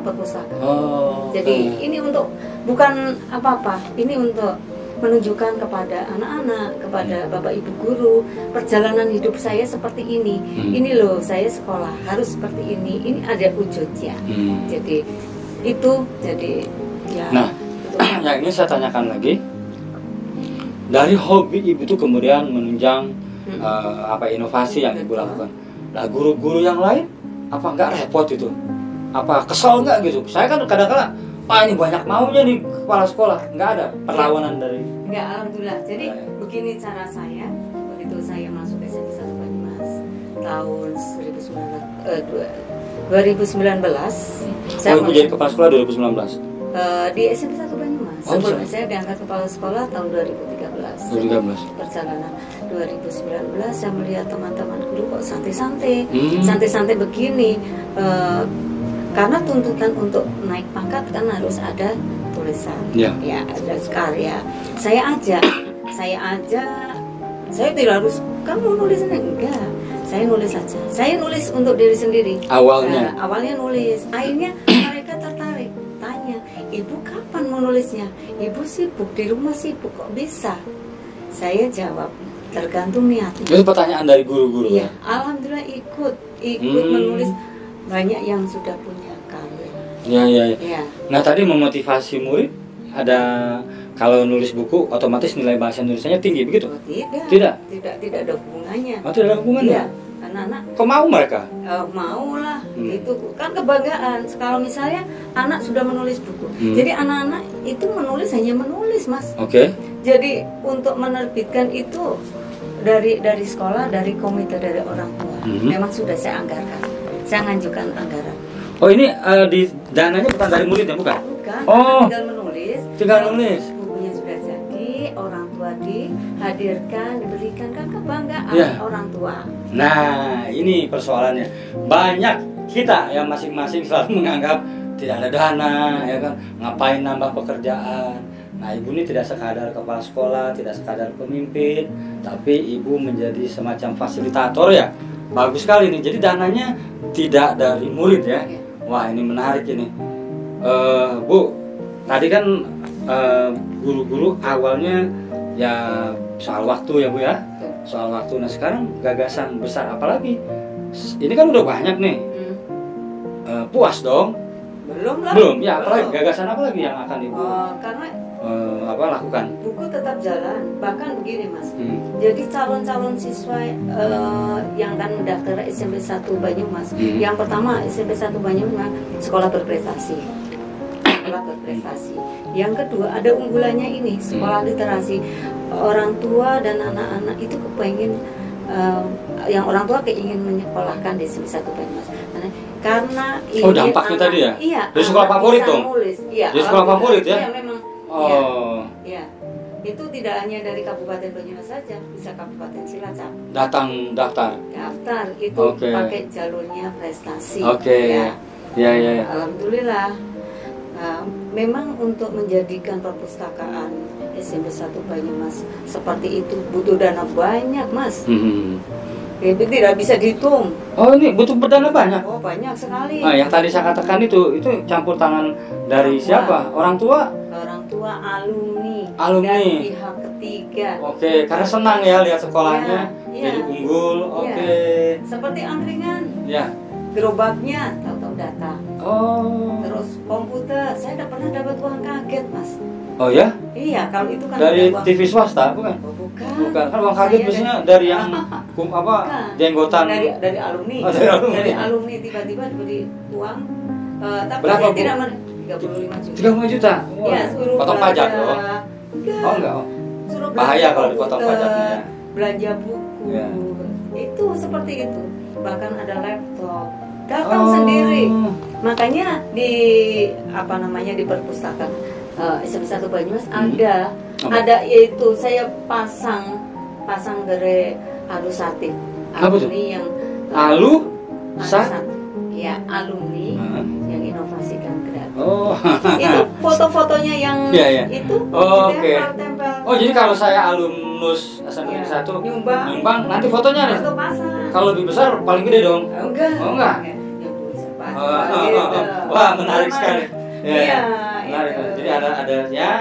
Speaker 2: perpustakaan.
Speaker 1: Oh.
Speaker 2: Jadi ini untuk bukan apa-apa. Ini untuk menunjukkan kepada anak-anak, kepada bapak ibu guru, perjalanan hidup saya seperti ini. Ini loh, saya sekolah harus seperti ini. Ini ada wujudnya. Jadi itu ya.
Speaker 1: Nah, yang ini saya tanyakan lagi. Dari hobi ibu itu kemudian menunjang inovasi yang ibu lakukan. Nah, guru-guru yang lain apa nggak repot itu? Apa kesel nggak gitu? Saya kan kadang-kadang, Pak ini banyak maunya nih kepala sekolah, nggak ada perlawanan dari.
Speaker 2: Enggak, alhamdulillah. Jadi
Speaker 1: Ya, ya.
Speaker 2: begini cara saya. Begitu saya masuk SMP 1 Banyumas tahun 2019. Saya
Speaker 1: Ibu jadi kepala sekolah 2019.
Speaker 2: Di SMP 1 Banyumas.
Speaker 1: Oh,
Speaker 2: Sebelum
Speaker 1: iya.
Speaker 2: saya diangkat kepala sekolah tahun 2013.
Speaker 1: 2013.
Speaker 2: Perjalanan 2019 saya melihat teman-teman guru kok santai-santai,
Speaker 1: Hmm.
Speaker 2: santai-santai begini. Karena tuntutan untuk naik pangkat kan harus ada tulisan,
Speaker 1: Ya.
Speaker 2: ya ada karya. Saya tidak harus kamu nulis ini, enggak. Saya nulis saja. Saya nulis untuk diri sendiri.
Speaker 1: Awalnya.
Speaker 2: Awalnya nulis. Akhirnya mereka tertarik. Tanya, ibu kapan menulisnya? Ibu sibuk, di rumah sibuk, kok bisa? Saya jawab, tergantung niatnya.
Speaker 1: Itu pertanyaan dari guru-guru.
Speaker 2: Iya, alhamdulillah ikut menulis. Banyak yang sudah punya karya.
Speaker 1: Ya, ya, ya.
Speaker 2: Ya.
Speaker 1: Nah, tadi memotivasi murid ada kalau nulis buku otomatis nilai bahasa Indonesianya tinggi begitu?
Speaker 2: Oh, tidak. Tidak ada hubungannya.
Speaker 1: Oh, tidak ada hubungannya.
Speaker 2: Iya, anak-anak
Speaker 1: Kok mau mereka?
Speaker 2: mau lah, itu kan kebanggaan. Kalau misalnya anak sudah menulis buku,
Speaker 1: Hmm.
Speaker 2: jadi anak-anak itu menulis hanya menulis, Mas.
Speaker 1: Oke.
Speaker 2: Jadi untuk menerbitkan itu dari sekolah, dari komite, dari orang tua, memang sudah saya anggarkan. Saya mengajukan anggaran.
Speaker 1: Oh, ini di dananya bukan dari muridnya, bukan?
Speaker 2: Bukan,
Speaker 1: Oh.
Speaker 2: tinggal menulis.
Speaker 1: Tinggal nulis.
Speaker 2: Bukunya sudah jadi, orang tua dihadirkan, diberikan, kan kebanggaan
Speaker 1: Ya.
Speaker 2: orang tua.
Speaker 1: Nah, ini persoalannya. Banyak kita yang masing-masing selalu menganggap tidak ada dana, ya kan? Ngapain nambah pekerjaan? Nah, ibu ini tidak sekadar kepala sekolah, tidak sekadar pemimpin, tapi ibu menjadi semacam fasilitator ya. Bagus sekali nih. Jadi dananya tidak dari murid ya. Wah, ini menarik ini. Bu, tadi kan guru-guru awalnya ya soal waktu ya Bu ya. Soal waktu. Nah, sekarang gagasan besar apalagi? Ini kan udah banyak nih. puas dong.
Speaker 2: Belum lah.
Speaker 1: Belum, ya apalagi
Speaker 2: Belum.
Speaker 1: gagasan apa lagi yang akan Ibu
Speaker 2: Karena
Speaker 1: lakukan?
Speaker 2: buku tetap jalan. Bahkan begini Mas.
Speaker 1: Hmm.
Speaker 2: Jadi calon-calon siswa yang akan mendaftar SMP 1 Banyumas, yang pertama SMP 1 Banyumas sekolah berprestasi. Sekolah berprestasi. Yang kedua ada unggulannya ini sekolah literasi. Orang tua dan anak-anak itu kepengen yang orang tua keingin menyekolahkan di SMP 1 Banyumas. Karena ini
Speaker 1: dampaknya tadi ya?
Speaker 2: Iya.
Speaker 1: Jadi sekolah favorit dong?
Speaker 2: Iya.
Speaker 1: Jadi sekolah favorit ya?
Speaker 2: Iya memang.
Speaker 1: Oh.
Speaker 2: Iya. Itu tidak hanya dari Kabupaten Banyumas saja, bisa Kabupaten Cilacap.
Speaker 1: Datang daftar.
Speaker 2: Daftar itu
Speaker 1: Oke.
Speaker 2: pakai jalurnya prestasi.
Speaker 1: Oke.
Speaker 2: Ya.
Speaker 1: Ya.
Speaker 2: Alhamdulillah. Memang untuk menjadikan perpustakaan SMP 1 Banyumas seperti itu butuh dana banyak, Mas. Itu tidak bisa dihitung.
Speaker 1: Oh, ini butuh dana banyak.
Speaker 2: Oh, banyak sekali.
Speaker 1: Nah, yang tadi saya katakan itu campur tangan dari siapa? Orang tua?
Speaker 2: Orang tua, alumni.
Speaker 1: Alumni.
Speaker 2: Dan pihak ketiga.
Speaker 1: Oke, karena senang ya lihat sekolahnya
Speaker 2: Iya.
Speaker 1: jadi unggul. Oke.
Speaker 2: Seperti angkringan.
Speaker 1: Ya.
Speaker 2: Gerobaknya tahu-tahu datang.
Speaker 1: Oh.
Speaker 2: Terus komputer, saya tidak pernah dapat uang kaget, Mas.
Speaker 1: Oh ya?
Speaker 2: Iya, kalau itu kan
Speaker 1: Dari
Speaker 2: ada uang.
Speaker 1: TV swasta, bukan?
Speaker 2: Oh, bukan.
Speaker 1: Bukan, kan uang kaget
Speaker 2: Saya
Speaker 1: biasanya dari yang
Speaker 2: Bukan.
Speaker 1: jenggotan.
Speaker 2: Dari alumni.
Speaker 1: Oh, dari alumni.
Speaker 2: Dari alumni tiba-tiba diberi uang. Tapi
Speaker 1: Berapa,
Speaker 2: saya
Speaker 1: Bu?
Speaker 2: tidak 35 juta.
Speaker 1: 35 juta. Wah.
Speaker 2: Iya, suruh
Speaker 1: Potong
Speaker 2: belanja.
Speaker 1: pajak dong.
Speaker 2: Enggak.
Speaker 1: Oh enggak. Oh.
Speaker 2: Suruh
Speaker 1: Bahaya
Speaker 2: belanja
Speaker 1: kalau dipotong
Speaker 2: komputer,
Speaker 1: pajaknya ya.
Speaker 2: Belanja buku.
Speaker 1: Iya.
Speaker 2: Itu seperti itu. Bahkan ada laptop. Datang sendiri. Makanya di perpustakaan SMP 1 Banyumas ada yaitu saya pasang gere alusatif
Speaker 1: Apa tuh?
Speaker 2: alumni yang
Speaker 1: Alusatif?
Speaker 2: ya alumni yang inovasikan kreatif.
Speaker 1: Oh.
Speaker 2: Itu foto-fotonya yang
Speaker 1: Iya.
Speaker 2: itu
Speaker 1: Oh, oke.
Speaker 2: ditempel-tempel.
Speaker 1: Oh, jadi kalau saya alumnus SMP
Speaker 2: Iya.
Speaker 1: 1
Speaker 2: nyumbang
Speaker 1: nanti fotonya nih.
Speaker 2: foto pasang.
Speaker 1: Kalau lebih besar paling gede dong.
Speaker 2: Enggak.
Speaker 1: Oh, enggak.
Speaker 2: Yang bisa pasang.
Speaker 1: Wah, menarik sekali. Ya,
Speaker 2: Iya,
Speaker 1: menarik.
Speaker 2: itu.
Speaker 1: Jadi ada ya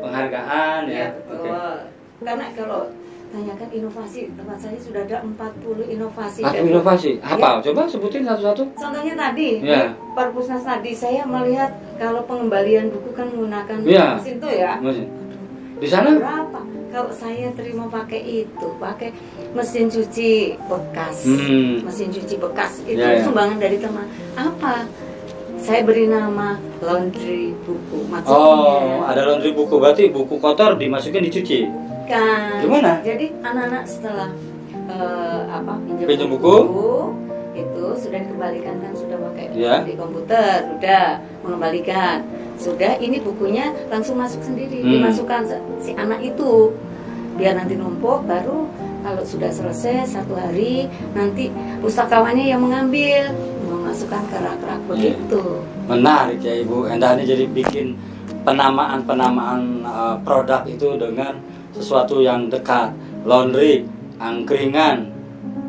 Speaker 1: penghargaan ya.
Speaker 2: Ya, betul. Karena kalau tanyakan inovasi, tempat saya sudah ada 40 inovasi.
Speaker 1: Aku inovasi. Apa? Coba sebutin satu-satu.
Speaker 2: Contohnya tadi,
Speaker 1: Ya.
Speaker 2: di Perpusnas tadi saya melihat kalau pengembalian buku kan menggunakan
Speaker 1: Ya.
Speaker 2: mesin itu ya.
Speaker 1: Mesin. Di sana?
Speaker 2: Berapa? Kalau saya terima pakai itu, pakai mesin cuci bekas. Mesin cuci bekas itu
Speaker 1: Ya.
Speaker 2: sumbangan dari teman. Apa? Saya beri nama laundry buku. Maksudnya
Speaker 1: Oh, ada laundry buku. Berarti buku kotor dimasukin dicuci.
Speaker 2: kan.
Speaker 1: Gimana?
Speaker 2: Jadi anak-anak setelah
Speaker 1: Pinjam buku
Speaker 2: itu sudah dikembalikan kan, sudah pakai
Speaker 1: Ya.
Speaker 2: di komputer, sudah mengembalikan, sudah ini bukunya langsung masuk sendiri, dimasukkan si anak itu biar nanti numpuk, baru kalau sudah selesai 1 hari nanti pustakawannya yang mengambil memasukkan ke rak-rak begitu.
Speaker 1: Menarik ya Ibu. Endah ini jadi bikin penamaan produk itu dengan sesuatu yang dekat. Laundry, angkringan,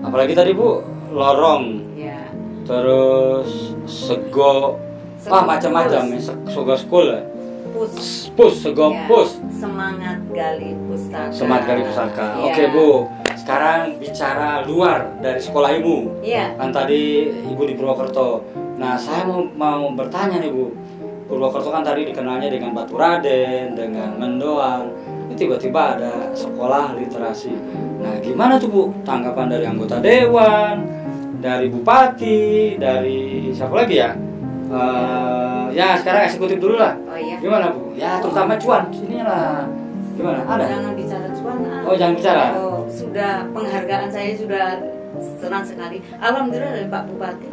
Speaker 1: apalagi tadi Bu, lorong,
Speaker 2: Ya.
Speaker 1: terus sego, macam-macam ya, sego school ya. Sego
Speaker 2: Ya,
Speaker 1: pus.
Speaker 2: Semangat gali pustaka.
Speaker 1: Semangat gali pustaka.
Speaker 2: Ya.
Speaker 1: Oke Bu, sekarang bicara luar dari sekolah Ibu.
Speaker 2: Iya.
Speaker 1: Kan tadi Ibu di Purwokerto. Nah, saya mau bertanya nih Bu. Purwokerto kan tadi dikenalnya dengan Batu Raden, dengan Mendoan. Ini tiba-tiba ada sekolah literasi. Nah, gimana tuh Bu tanggapan dari anggota dewan, dari bupati, dari siapa lagi ya? Ya sekarang eksekutif dulu lah.
Speaker 2: Oh iya.
Speaker 1: Gimana Bu? Ya terutama cuan. Sini lah. Gimana? Ada?
Speaker 2: Jangan bicara cuan.
Speaker 1: Oh, jangan bicara.
Speaker 2: Oh, sudah penghargaan saya sudah senang sekali. Alhamdulillah dari Pak Bupati.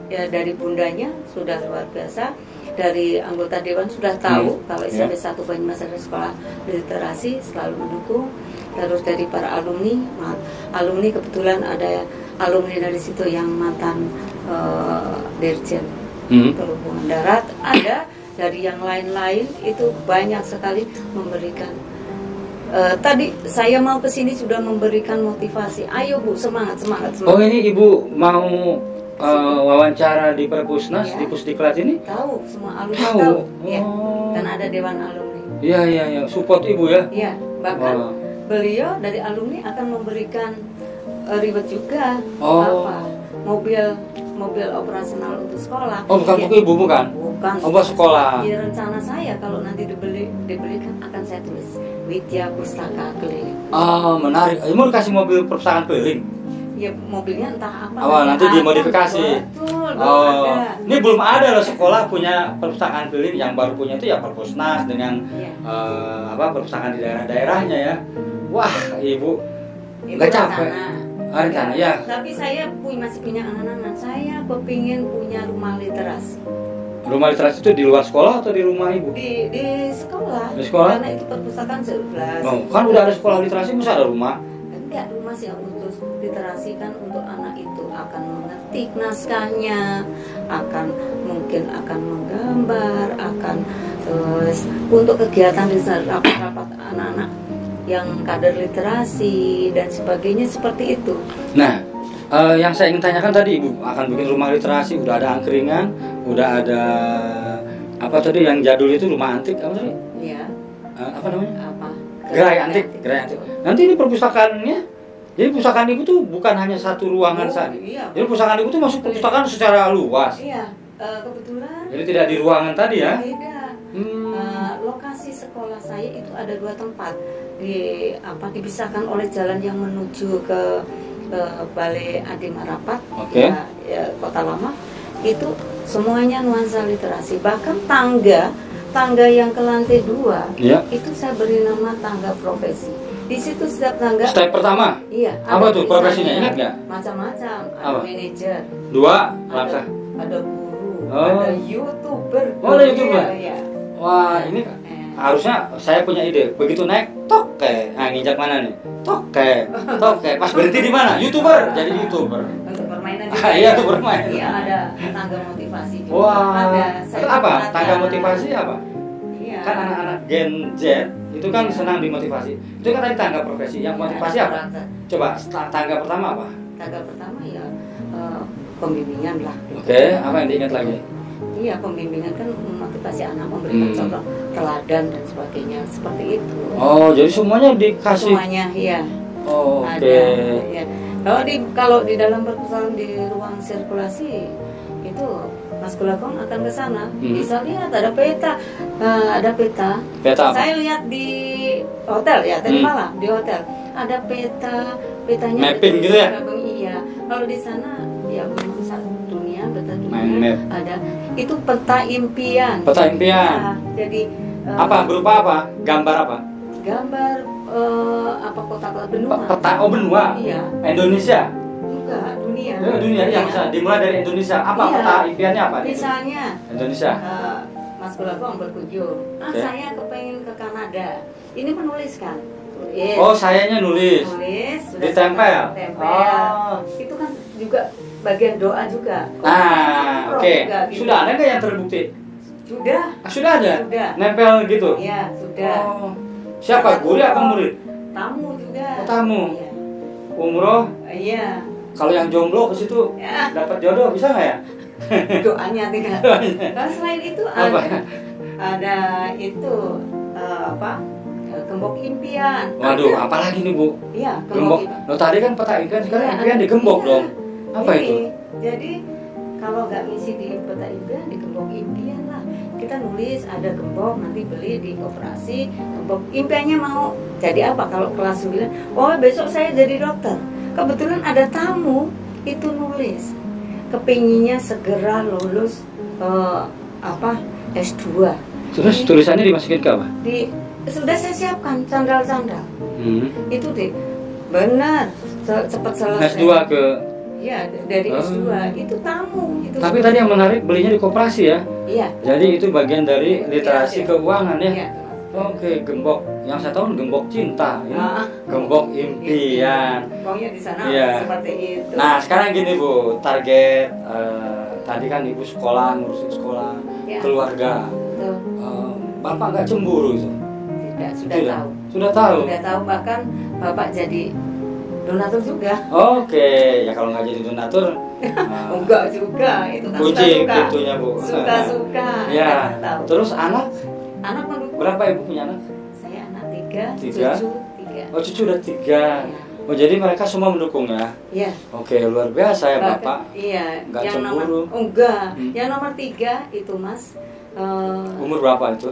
Speaker 2: Ya dari bundanya sudah luar biasa. Dari anggota dewan sudah tahu kalau SMP 1 Banyumas ada sekolah literasi, selalu mendukung. Terus dari para alumni kebetulan ada alumni dari situ yang mantan Dirjen Perhubungan Darat, ada dari yang lain-lain itu banyak sekali memberikan. Tadi saya mau kesini sudah memberikan motivasi. Ayo Bu, semangat.
Speaker 1: Oh, ini Ibu mau wawancara di Perpusnas,
Speaker 2: Ya.
Speaker 1: di Pusdiklat ini?
Speaker 2: Tahu semua alumni
Speaker 1: Tahu.
Speaker 2: Ya,
Speaker 1: Oh.
Speaker 2: kan ada dewan alumni.
Speaker 1: Iya, support Ibu ya.
Speaker 2: Ya, bahkan
Speaker 1: Wah.
Speaker 2: beliau dari alumni akan memberikan reward juga.
Speaker 1: Oh.
Speaker 2: Mobil mobil operasional untuk sekolah.
Speaker 1: Oh, bukan buku ibu bukan?
Speaker 2: Bukan.
Speaker 1: Oh, buat sekolah.
Speaker 2: Ya, rencana saya kalau nanti dibelikan akan saya tulis Widya Pustaka Keliling.
Speaker 1: Oh, menarik. Ibu dikasih mobil perpustakaan keliling.
Speaker 2: Ya, mobilnya entah apa.
Speaker 1: Oh, nanti dimodifikasi.
Speaker 2: Betul,
Speaker 1: Oh,
Speaker 2: ada.
Speaker 1: ini belum ada loh sekolah punya perpustakaan keliling. Yang baru punya itu ya Perpusnas dengan
Speaker 2: Iya.
Speaker 1: perpustakaan di daerah-daerahnya ya. Wah, ibu
Speaker 2: Itu
Speaker 1: nggak capek.
Speaker 2: rencana.
Speaker 1: Rencana ya.
Speaker 2: Tapi saya masih punya anak-anak. Saya kepingin punya rumah literasi
Speaker 1: Rumah literasi itu di luar sekolah atau di rumah ibu?
Speaker 2: di sekolah.
Speaker 1: Di sekolah?
Speaker 2: Karena itu perpustakaan 11.
Speaker 1: Oh, kan udah ada sekolah literasi, masa ada rumah?
Speaker 2: Enggak, rumah sih khusus literasi kan untuk anak itu akan mengetik naskahnya, mungkin akan menggambar, akan terus untuk kegiatan di rapat-rapat anak-anak yang kader literasi dan sebagainya seperti itu.
Speaker 1: Nah, yang saya ingin tanyakan tadi, ibu akan bikin rumah literasi, udah ada angkringan, udah ada apa tadi yang jadul itu rumah antik apa tadi?
Speaker 2: Ya,
Speaker 1: Apa namanya?
Speaker 2: apa?
Speaker 1: Gerai antik. Nanti ini perpustakaannya, jadi perpustakaan ibu tuh bukan hanya satu ruangan saja.
Speaker 2: Iya.
Speaker 1: Jadi perpustakaan ibu tuh masuk perpustakaan secara luas.
Speaker 2: Iya, kebetulan.
Speaker 1: Jadi tidak di ruangan tadi ya?
Speaker 2: Beda. Lokasi sekolah saya itu ada 2 tempat dipisahkan oleh jalan yang menuju ke Balai Adi Marapat,
Speaker 1: Oke.
Speaker 2: ya, Kota Lama. Itu semuanya nuansa literasi. Bahkan tangga yang ke lantai 2
Speaker 1: Iya.
Speaker 2: itu saya beri nama tangga profesi. Di situ setiap tangga.
Speaker 1: Step pertama.
Speaker 2: Iya.
Speaker 1: Apa
Speaker 2: ada
Speaker 1: tuh
Speaker 2: tulisannya,
Speaker 1: profesinya, ingat nggak?
Speaker 2: Macam-macam. Ada
Speaker 1: Apa?
Speaker 2: manajer.
Speaker 1: 2
Speaker 2: Ada,
Speaker 1: langkah.
Speaker 2: ada guru.
Speaker 1: Oh.
Speaker 2: Ada YouTuber.
Speaker 1: Oh, ada YouTuber?
Speaker 2: Iya.
Speaker 1: Wah, ini harusnya saya punya ide. Begitu naik, toke. Nah, nginjak mana nih? Toke. Pas berhenti di mana? YouTuber. Jadi YouTuber.
Speaker 2: Untuk permainan
Speaker 1: Iya, untuk bermain.
Speaker 2: Iya, ada tangga motivasi juga.
Speaker 1: Wah.
Speaker 2: Ada.
Speaker 1: Itu apa? Tangga motivasi apa?
Speaker 2: Iya.
Speaker 1: Kan anak-anak Gen Z itu kan senang dimotivasi. Itu kan tadi tangga profesi. Yang motivasi
Speaker 2: Ada
Speaker 1: apa?
Speaker 2: karakter.
Speaker 1: Coba tangga pertama apa?
Speaker 2: Tangga pertama ya pembimbingan lah.
Speaker 1: Oke, apa yang diingat lagi?
Speaker 2: Iya, pembimbingan kan memotivasi anak, memberikan contoh teladan dan sebagainya, seperti itu.
Speaker 1: Oh, jadi semuanya dikasih.
Speaker 2: Semuanya, iya.
Speaker 1: Oh, oke.
Speaker 2: Ada. Ya. Kalau di dalam perpustakaan di ruang sirkulasi itu Mas Gulagong akan ke sana, bisa lihat ada peta,
Speaker 1: Peta apa?
Speaker 2: Saya lihat di hotel ya, tadi malam di hotel ada petanya.
Speaker 1: Mapping gitu ya?
Speaker 2: Iya. Kalau di sana ya memang satu dunia, peta
Speaker 1: Main
Speaker 2: dunia
Speaker 1: map.
Speaker 2: ada. Itu peta impian.
Speaker 1: Peta impian.
Speaker 2: Ya, jadi
Speaker 1: Apa? Berupa apa? Gambar apa?
Speaker 2: gambar kota-kota benua.
Speaker 1: Peta benua.
Speaker 2: Iya.
Speaker 1: Indonesia.
Speaker 2: Enggak, dunia.
Speaker 1: Ya, dunia ya bisa dimulai dari Indonesia. Apa
Speaker 2: Iya.
Speaker 1: peta impiannya apa?
Speaker 2: Misalnya
Speaker 1: Indonesia.
Speaker 2: Mas Gulagong berkunjung.
Speaker 1: Oke.
Speaker 2: Saya kepengen ke Kanada. Ini menuliskan. Tulis.
Speaker 1: Oh, sayanya nulis.
Speaker 2: Tulis. sudah
Speaker 1: Ditempel.
Speaker 2: tempel.
Speaker 1: Oh.
Speaker 2: Itu kan juga bagian doa juga.
Speaker 1: Nah,
Speaker 2: Roh
Speaker 1: oke.
Speaker 2: juga, gitu.
Speaker 1: Sudah ada nggak yang terbukti?
Speaker 2: Sudah.
Speaker 1: Sudah ada.
Speaker 2: Sudah.
Speaker 1: Nempel gitu.
Speaker 2: Iya, sudah.
Speaker 1: Oh. Siapa? Guru apa murid?
Speaker 2: Tamu juga.
Speaker 1: Oh, tamu.
Speaker 2: Iya.
Speaker 1: Umroh.
Speaker 2: Iya.
Speaker 1: Kalau yang jomblo ke situ
Speaker 2: Ya.
Speaker 1: dapat jodoh bisa nggak ya?
Speaker 2: Doanya tinggal. Nah, selain itu
Speaker 1: Apa?
Speaker 2: ada itu gembok impian.
Speaker 1: Waduh,
Speaker 2: Ada.
Speaker 1: apa lagi nih Bu?
Speaker 2: Iya,
Speaker 1: Gembok. Lo tadi kan peta impian, sekarang
Speaker 2: Iya,
Speaker 1: impian digembok
Speaker 2: iya.
Speaker 1: dong. Apa
Speaker 2: Ini,
Speaker 1: itu?
Speaker 2: Jadi kalau nggak ngisi di peta impian, di gembok impian lah. Kita nulis ada gembok, nanti beli di koperasi. Gembok impiannya mau jadi apa? Kalau kelas 9, oh besok saya jadi dokter. Kebetulan ada tamu itu nulis, kepinginnya segera lulus S2.
Speaker 1: Terus tulisannya dimasukin ke apa?
Speaker 2: Sudah saya siapkan sandal-sandal. Itu deh, benar cepat selesai.
Speaker 1: S2 ke.
Speaker 2: Ya, dari S2 itu tamu itu.
Speaker 1: Tapi tadi yang menarik belinya di koperasi ya.
Speaker 2: Iya.
Speaker 1: Jadi itu bagian dari literasi
Speaker 2: Iya.
Speaker 1: keuangan ya.
Speaker 2: Iya.
Speaker 1: Oke, gembok. Yang saya tahu gembok cinta, ya.
Speaker 2: Ah.
Speaker 1: Gembok impian.
Speaker 2: Pokoknya di sana
Speaker 1: Iya.
Speaker 2: seperti itu.
Speaker 1: Nah, sekarang gini Bu, target tadi kan Ibu sekolah, ngurusin sekolah,
Speaker 2: Ya.
Speaker 1: keluarga.
Speaker 2: Betul.
Speaker 1: Bapak nggak cemburu itu?
Speaker 2: Tidak, sudah tahu.
Speaker 1: Sudah tahu.
Speaker 2: Sudah tahu, bahkan Bapak jadi donatur juga.
Speaker 1: Oke, ya kalau nggak jadi donatur,
Speaker 2: Enggak juga, itu kan
Speaker 1: kucing
Speaker 2: suka-suka.
Speaker 1: pintunya Bu.
Speaker 2: Suka-suka.
Speaker 1: Ya.
Speaker 2: Tahu.
Speaker 1: Terus anak
Speaker 2: Anak mendukung.
Speaker 1: berapa Ibu punya anak?
Speaker 2: Saya anak 3,
Speaker 1: Tiga?
Speaker 2: cucu 3.
Speaker 1: Oh, cucu udah 3. Oh, jadi mereka semua mendukung ya?
Speaker 2: Iya.
Speaker 1: Oke, luar biasa ya Bapak.
Speaker 2: Iya.
Speaker 1: Nggak
Speaker 2: yang
Speaker 1: cemburu.
Speaker 2: enggak. Yang nomor 3 itu Mas.
Speaker 1: Umur berapa itu?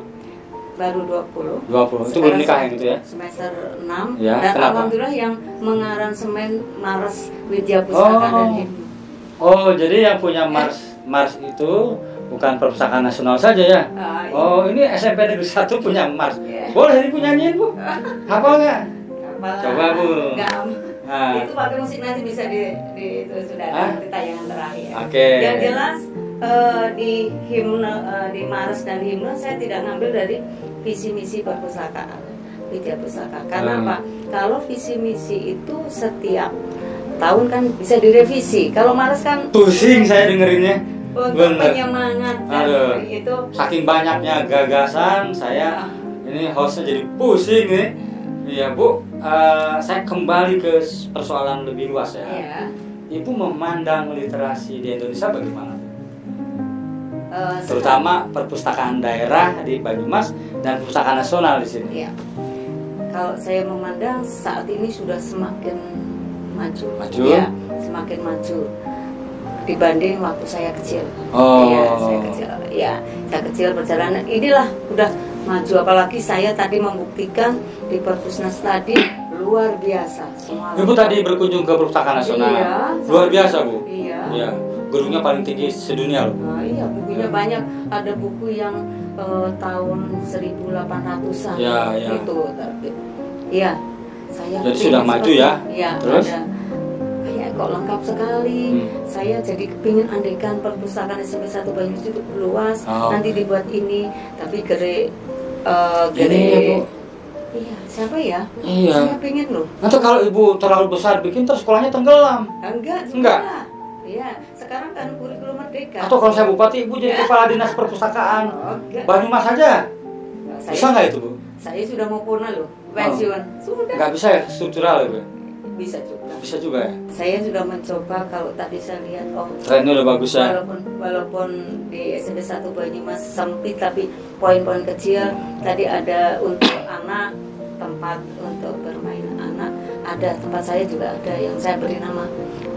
Speaker 2: Baru 20.
Speaker 1: 20. Itu belum nikah yang itu ya?
Speaker 2: Semester 6.
Speaker 1: Ya,
Speaker 2: Dan
Speaker 1: kenapa?
Speaker 2: alhamdulillah yang mengaransemen Mars Widya Pustaka dan Hipno.
Speaker 1: Oh, jadi yang punya Mars itu bukan Perpustakaan Nasional saja ya?
Speaker 2: Iya.
Speaker 1: Oh, ini SMP Negeri 1 punya Mars.
Speaker 2: Iya.
Speaker 1: Boleh dipunyanyiin, Bu? Hafal nggak?
Speaker 2: Apalah.
Speaker 1: Coba, Bu.
Speaker 2: Enggak.
Speaker 1: Nah.
Speaker 2: Itu pakai musik nanti bisa itu sudah ada di tayangan terakhir.
Speaker 1: Oke.
Speaker 2: Yang jelas di himne di Mars dan himne saya tidak ngambil dari visi misi perpustakaan Widya Pustaka. Karena apa? Kalau visi misi itu setiap tahun kan bisa direvisi. Kalau Mars kan
Speaker 1: Pusing saya dengerinnya.
Speaker 2: untuk
Speaker 1: Bener.
Speaker 2: penyemangat
Speaker 1: Aduh.
Speaker 2: dan itu
Speaker 1: Saking banyaknya gagasan, saya ini hostnya jadi pusing nih. Iya Bu, saya kembali ke persoalan lebih luas ya.
Speaker 2: ya,
Speaker 1: Ibu memandang literasi di Indonesia bagaimana?
Speaker 2: sekarang-
Speaker 1: Terutama perpustakaan daerah di Banyumas dan perpustakaan nasional di sini.
Speaker 2: ya. Kalau saya memandang saat ini sudah semakin maju.
Speaker 1: Maju?
Speaker 2: Ya, semakin maju dibanding waktu saya kecil.
Speaker 1: Oh.
Speaker 2: Iya, saya kecil. Ya, saya kecil perjalanan inilah udah maju. Apalagi saya tadi membuktikan di Perpusnas tadi luar biasa semua.
Speaker 1: Ibu tadi berkunjung ke perpustakaan nasional.
Speaker 2: Iya,
Speaker 1: Luar biasa Bu.
Speaker 2: Iya.
Speaker 1: Iya. Gedungnya paling tinggi sedunia loh.
Speaker 2: Nah, iya, bukunya banyak. Ada buku yang tahun 1800-an.
Speaker 1: Ya, ya.
Speaker 2: Itu terbit. Iya. Saya
Speaker 1: Jadi
Speaker 2: kepingin
Speaker 1: sudah maju
Speaker 2: seperti-
Speaker 1: ya?
Speaker 2: Iya,
Speaker 1: Terus?
Speaker 2: ada. Kayak kok lengkap sekali. Saya jadi kepingin andaikan perpustakaan SMP 1 Banyumas itu luas,
Speaker 1: Oh.
Speaker 2: nanti dibuat ini, tapi
Speaker 1: Ini ya Bu.
Speaker 2: Iya, siapa ya?
Speaker 1: Iya.
Speaker 2: Saya pengen loh.
Speaker 1: Nanti kalau Ibu terlalu besar bikin terus sekolahnya tenggelam.
Speaker 2: Enggak,
Speaker 1: Enggak?
Speaker 2: juga. Iya, sekarang kan kurikulum merdeka.
Speaker 1: Atau kalau saya bupati, Ibu jadi kepala dinas perpustakaan
Speaker 2: Oh, enggak.
Speaker 1: Banyumas saja.
Speaker 2: Saya-
Speaker 1: Bisa nggak itu Bu?
Speaker 2: Saya sudah mau purna loh, pensiun. Sudah.
Speaker 1: Nggak bisa ya, struktural ya Bu?
Speaker 2: Bisa juga.
Speaker 1: Bisa juga ya?
Speaker 2: Saya sudah mencoba kalau tadi saya lihat
Speaker 1: Trennya udah bagus ya?
Speaker 2: walaupun di SMP 1 Banyumas sempit tapi poin-poin kecil. Tadi ada untuk anak, tempat untuk bermain anak. Ada tempat saya juga ada yang saya beri nama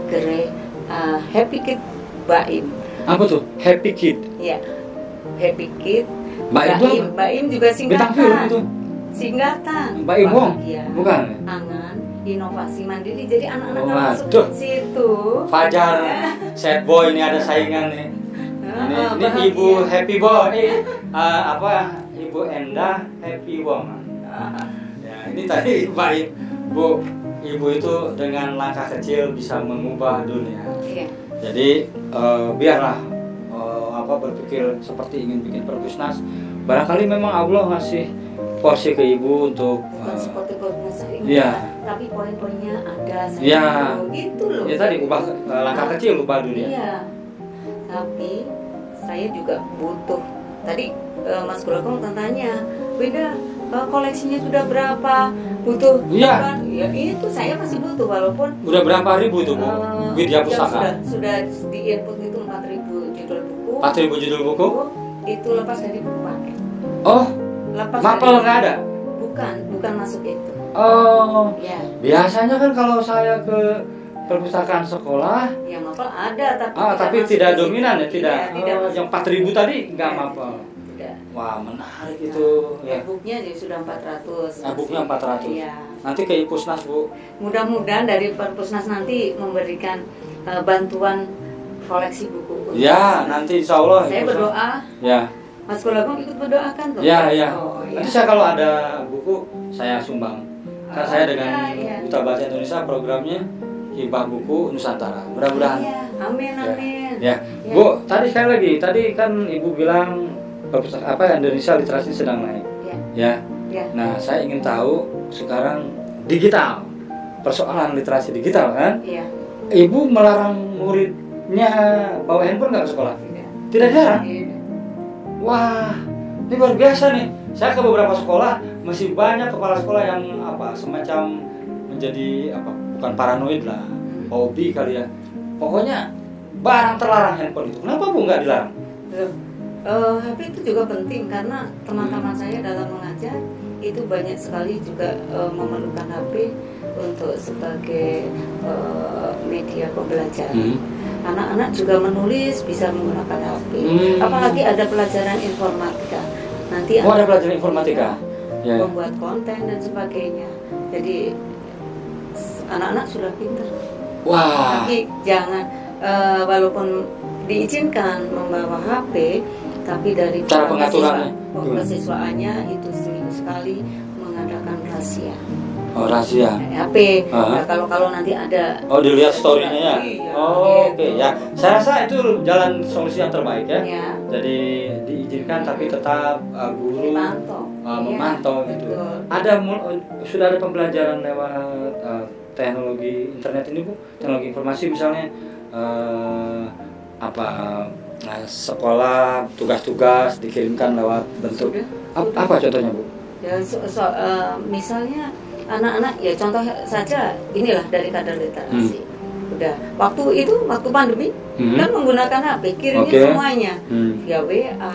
Speaker 2: Gerai Happy Kid Baim.
Speaker 1: Apa tuh? Happy Kid?
Speaker 2: Ya, Happy Kid
Speaker 1: Baim itu apa?
Speaker 2: Baim juga
Speaker 1: Bintang film
Speaker 2: singkatan.
Speaker 1: itu?
Speaker 2: Singkatan.
Speaker 1: Baim Wong?
Speaker 2: Bahagia.
Speaker 1: Bukan?
Speaker 2: Angan, inovasi mandiri. Jadi anak-anak
Speaker 1: Oh,
Speaker 2: kan masuk
Speaker 1: waduh.
Speaker 2: ke situ.
Speaker 1: Fajar, sad boy ini ada saingan nih. Ini
Speaker 2: bahagia.
Speaker 1: Ibu Happy Boy, Ibu Endah Happy Woman. Ya, ini tadi baik Bu, Ibu itu dengan langkah kecil bisa mengubah dunia.
Speaker 2: Iya.
Speaker 1: Jadi biarlah berpikir seperti ingin bikin perpusnas. Barangkali memang Allah ngasih porsi ke Ibu untuk
Speaker 2: Bukan seperti perpusnas ini.
Speaker 1: iya.
Speaker 2: Tapi poin-poinnya ada. Saya
Speaker 1: Iya.
Speaker 2: mau gitu loh.
Speaker 1: Ya tadi ubah langkah kecil ubah dunia.
Speaker 2: Iya. Tapi saya juga butuh. Tadi Mas Gulakong tanya, beda koleksinya sudah berapa? Butuh
Speaker 1: Iya.
Speaker 2: apa? Ya itu saya masih butuh walaupun
Speaker 1: Udah berapa ribu itu Bu? Widya
Speaker 2: yang
Speaker 1: Pustaka.
Speaker 2: sudah di input itu 4.000 judul buku.
Speaker 1: 4.000 judul buku?
Speaker 2: Itu lepas dari buku paket.
Speaker 1: Oh,
Speaker 2: Lepas
Speaker 1: mapel
Speaker 2: dari-
Speaker 1: nggak ada?
Speaker 2: Bukan masuk itu.
Speaker 1: Oh,
Speaker 2: Ya,
Speaker 1: biasanya kan kalau saya ke perpustakaan sekolah,
Speaker 2: yang mapel ada tapi
Speaker 1: tapi
Speaker 2: masuk
Speaker 1: tidak
Speaker 2: di situ.
Speaker 1: dominan ya, tidak.
Speaker 2: Iya, tidak masuk.
Speaker 1: Yang 4.000 tadi nggak
Speaker 2: Iya,
Speaker 1: mapel.
Speaker 2: Tidak.
Speaker 1: Wah, menarik itu. Ya.
Speaker 2: E-booknya jadi sudah 400.
Speaker 1: E-booknya 400.
Speaker 2: Iya.
Speaker 1: Nanti ke Ipusnas Bu.
Speaker 2: Mudah-mudahan dari Perpusnas nanti memberikan bantuan koleksi buku.
Speaker 1: Ya, nanti insya Allah.
Speaker 2: Saya
Speaker 1: Ipusnas.
Speaker 2: berdoa,
Speaker 1: Ya,
Speaker 2: Mas Gulagong ikut berdoakan tuh.
Speaker 1: ya, ya.
Speaker 2: Oh, iya.
Speaker 1: Nanti saya kalau ada buku saya sumbang. Kan saya dengan
Speaker 2: iya.
Speaker 1: Duta Bahasa Indonesia programnya hibah buku Nusantara. Mudah-mudahan.
Speaker 2: Iya, amin, amin.
Speaker 1: Ya, Bu, tadi sekali lagi, tadi kan Ibu bilang perpustakaan Indonesia literasi sedang naik.
Speaker 2: Ya,
Speaker 1: Ya.
Speaker 2: ya.
Speaker 1: Nah, saya ingin tahu sekarang digital. Persoalan literasi digital kan?
Speaker 2: Iya.
Speaker 1: Ibu melarang muridnya bawa handphone nggak ke sekolah?
Speaker 2: Tidak.
Speaker 1: Tidak dilarang.
Speaker 2: Tidak.
Speaker 1: Wah, ini luar biasa nih. Saya ke beberapa sekolah masih banyak kepala sekolah yang semacam menjadi bukan paranoid lah, hobi kali ya. Pokoknya barang terlarang handphone itu. Kenapa Bu nggak dilarang?
Speaker 2: HP itu juga penting karena teman-teman saya dalam mengajar itu banyak sekali juga memerlukan HP untuk sebagai media pembelajaran. Anak-anak juga menulis bisa menggunakan HP. Apalagi ada pelajaran informatika. Nanti
Speaker 1: ada pelajaran informatika. Ya.
Speaker 2: Membuat konten dan sebagainya. Jadi anak-anak sudah pintar.
Speaker 1: Wah.
Speaker 2: Tapi jangan walaupun diizinkan membawa HP, tapi dari
Speaker 1: cara pengaturannya,
Speaker 2: kesiswaannya itu seminggu sekali mengadakan rahasia.
Speaker 1: Oh, rahasia.
Speaker 2: HP. Nah, kalau nanti ada.
Speaker 1: Oh, dilihat story-nya ya.
Speaker 2: Iya,
Speaker 1: Oh,
Speaker 2: gitu.
Speaker 1: oke ya. Saya rasa itu jalan solusi yang terbaik ya.
Speaker 2: Ya.
Speaker 1: Jadi diizinkan tapi tetap guru memantau
Speaker 2: Ya,
Speaker 1: gitu.
Speaker 2: betul.
Speaker 1: Sudah ada pembelajaran lewat teknologi internet ini Bu, teknologi informasi misalnya sekolah tugas-tugas dikirimkan lewat bentuk apa contohnya Bu?
Speaker 2: Ya, misalnya anak-anak ya contoh saja inilah dari kadar literasi. Udah waktu pandemi kan menggunakan HP, kirimnya semuanya via WA,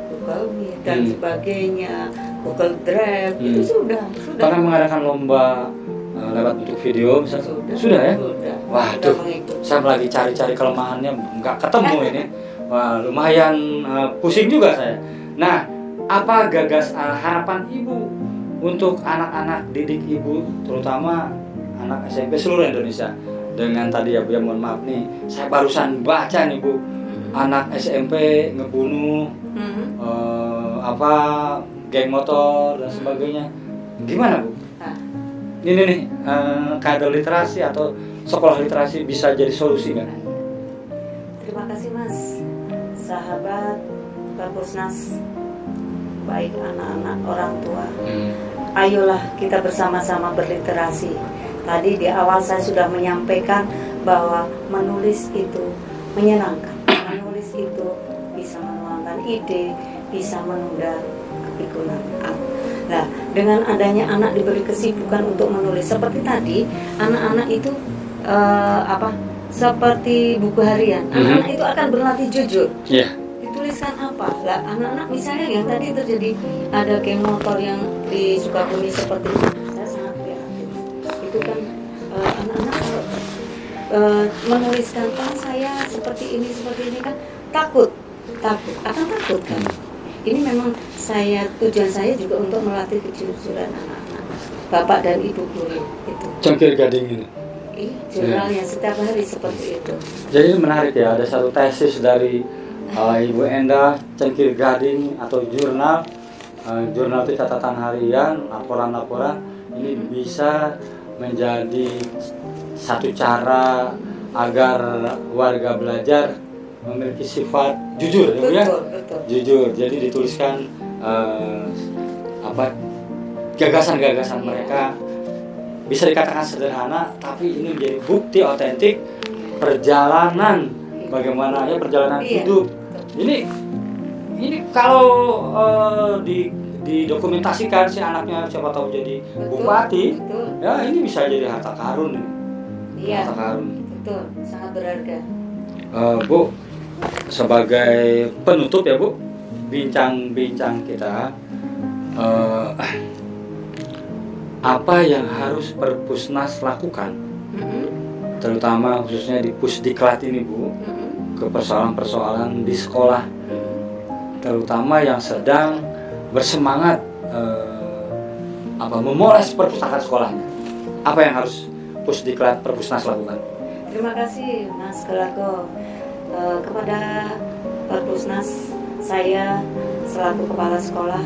Speaker 2: Google Meet dan sebagainya, Google Drive itu sudah.
Speaker 1: Karena mengadakan lomba lewat bentuk video misalnya sudah ya? Waduh, saya lagi cari-cari kelemahannya nggak ketemu ini. Wah, lumayan pusing juga saya. Nah, apa harapan Ibu untuk anak-anak didik Ibu, terutama anak SMP seluruh Indonesia? Dengan tadi ya Bu, ya mohon maaf nih, saya barusan baca nih Bu, anak SMP ngebunuh geng motor dan sebagainya. Gimana Bu? Ini nih kader literasi atau sekolah literasi bisa jadi solusi kan?
Speaker 2: Terima kasih Mas, sahabat Perpusnas, baik anak-anak, orang tua. Ayolah kita bersama-sama berliterasi. Tadi di awal saya sudah menyampaikan bahwa menulis itu menyenangkan. Menulis itu bisa menuangkan ide, bisa menunda kepikulan. Nah, dengan adanya anak diberi kesibukan untuk menulis seperti tadi, anak-anak itu seperti buku harian. Anak-anak itu akan berlatih jujur.
Speaker 1: Yeah.
Speaker 2: Dituliskan apa? Lah, anak-anak misalnya yang tadi terjadi ada geng motor yang di Sukabumi seperti itu, saya sangat prihatin. Itu kan anak-anak menuliskan saya seperti ini kan takut kan. Ini memang tujuan saya juga untuk melatih kejujuran anak-anak, bapak dan ibu guru itu.
Speaker 1: Cengkir gading ini.
Speaker 2: Jurnalnya setiap hari seperti itu.
Speaker 1: Jadi menarik ya, ada satu tesis dari Ibu Enda, cengkir gading atau jurnal itu catatan harian, laporan-laporan ini bisa menjadi satu cara agar warga belajar memiliki sifat jujur,
Speaker 2: betul,
Speaker 1: ya?
Speaker 2: Betul.
Speaker 1: Jujur. Jadi dituliskan gagasan-gagasan mereka, bisa dikatakan sederhana, tapi ini menjadi bukti otentik perjalanan bagaimana ya perjalanan hidup. Ini kalau didokumentasikan si anaknya siapa tahu jadi bupati, ya ini bisa jadi harta karun.
Speaker 2: Iya.
Speaker 1: Harta karun.
Speaker 2: Betul, sangat berharga.
Speaker 1: Bu, sebagai penutup ya Bu, bincang-bincang kita, apa yang harus Perpusnas lakukan, terutama khususnya di Pusdiklat ini Bu, ke persoalan-persoalan di sekolah, terutama yang sedang bersemangat memoles perpustakaan sekolahnya. Apa yang harus Pusdiklat Perpusnas lakukan?
Speaker 2: Terima kasih Mas Gelago. Kepada Perpusnas, saya selaku kepala sekolah,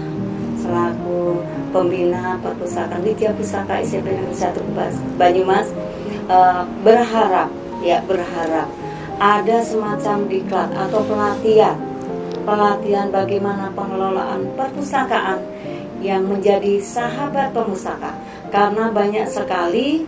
Speaker 2: selaku pembina perpustakaan Widya Pustaka SMP Negeri 1 Banyumas, berharap ada semacam diklat atau pelatihan bagaimana pengelolaan perpustakaan yang menjadi sahabat pemustaka, karena banyak sekali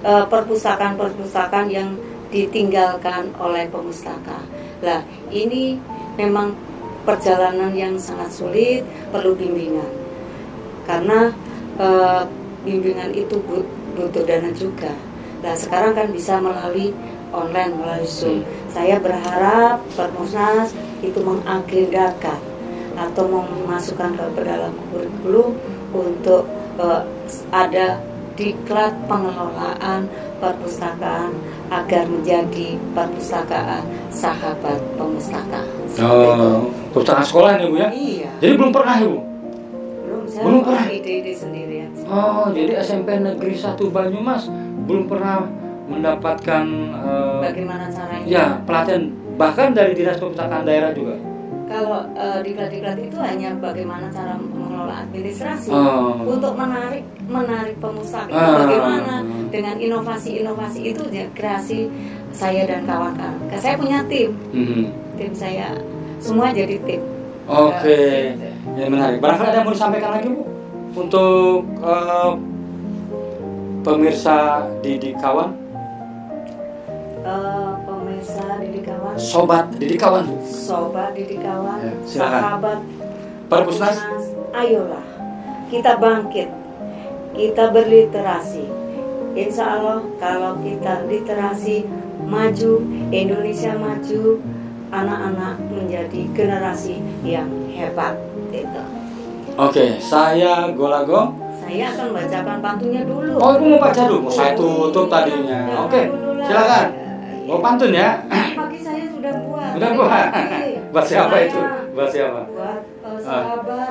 Speaker 2: perpustakaan yang ditinggalkan oleh pemustaka. Lah, ini memang perjalanan yang sangat sulit, perlu bimbingan. Karena bimbingan itu butuh dana juga. Nah, sekarang kan bisa melalui online, melalui Zoom. Saya berharap Perpusnas itu mengagendakan atau memasukkan ke dalam kurikulum untuk ada diklat pengelolaan perpustakaan agar menjadi perpustakaan sahabat pemustaka.
Speaker 1: Pustakaan sekolah nih Bu ya?
Speaker 2: Iya.
Speaker 1: Jadi belum pernah Ibu?
Speaker 2: Saya
Speaker 1: Belum pernah.
Speaker 2: ide-ide sendiri aja.
Speaker 1: Jadi SMP Negeri 1 Banyumas belum pernah mendapatkan
Speaker 2: Bagaimana caranya?
Speaker 1: ya pelatihan bahkan dari Dinas Perpustakaan Daerah juga.
Speaker 2: Kalau diklat-diklat itu hanya bagaimana cara mengelola administrasi untuk menarik pemustaka. Bagaimana dengan inovasi-inovasi itu ya, kreasi saya dan kawan-kawan. Saya punya tim saya semua jadi tim.
Speaker 1: Oke, ya menarik. Barangkali ada yang mau disampaikan lagi Bu untuk pemirsa Didik Kawan,
Speaker 2: pemirsa Didik Kawan,
Speaker 1: sobat Didik Kawan,
Speaker 2: sobat Didik Kawan,
Speaker 1: ya, silakan.
Speaker 2: sahabat
Speaker 1: Perpusnas.
Speaker 2: Ayolah kita bangkit, kita berliterasi. Insya Allah kalau kita literasi maju, Indonesia maju, anak-anak menjadi generasi yang hebat gitu.
Speaker 1: Oke, saya Golago.
Speaker 2: Saya akan bacakan pantunnya dulu.
Speaker 1: Oh, Ibu mau baca dulu? Saya tutup tadinya. Oke, silakan. Mau pantun ya?
Speaker 2: Pagi saya sudah buat.
Speaker 1: Udah buat. Buat siapa itu? Buat siapa?
Speaker 2: Buat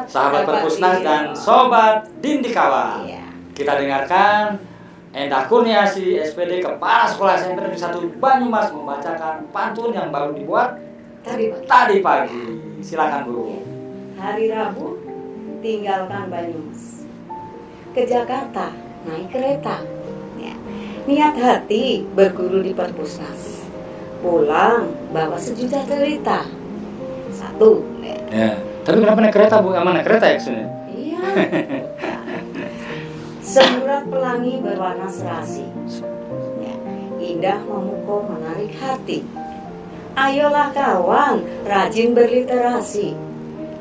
Speaker 1: Sahabat Perpusnas dan sobat Didik Kawan.
Speaker 2: Iya.
Speaker 1: Kita dengarkan Endah Kurniasi, SPD Kepala Sekolah SMP Negeri 1 Banyumas membacakan pantun yang baru dibuat tadi pagi. Silakan Bu.
Speaker 2: Hari Rabu tinggalkan Banyumas, ke Jakarta naik kereta. Ya. Niat hati berguru di Perpusnas, pulang bawa sejuta cerita. Satu.
Speaker 1: Ya. Tapi kenapa naik kereta Bu? Emang naik kereta ya kesini?
Speaker 2: Iya. Semurat pelangi berwarna serasi, ya, indah memukau menarik hati. Ayolah kawan, rajin berliterasi.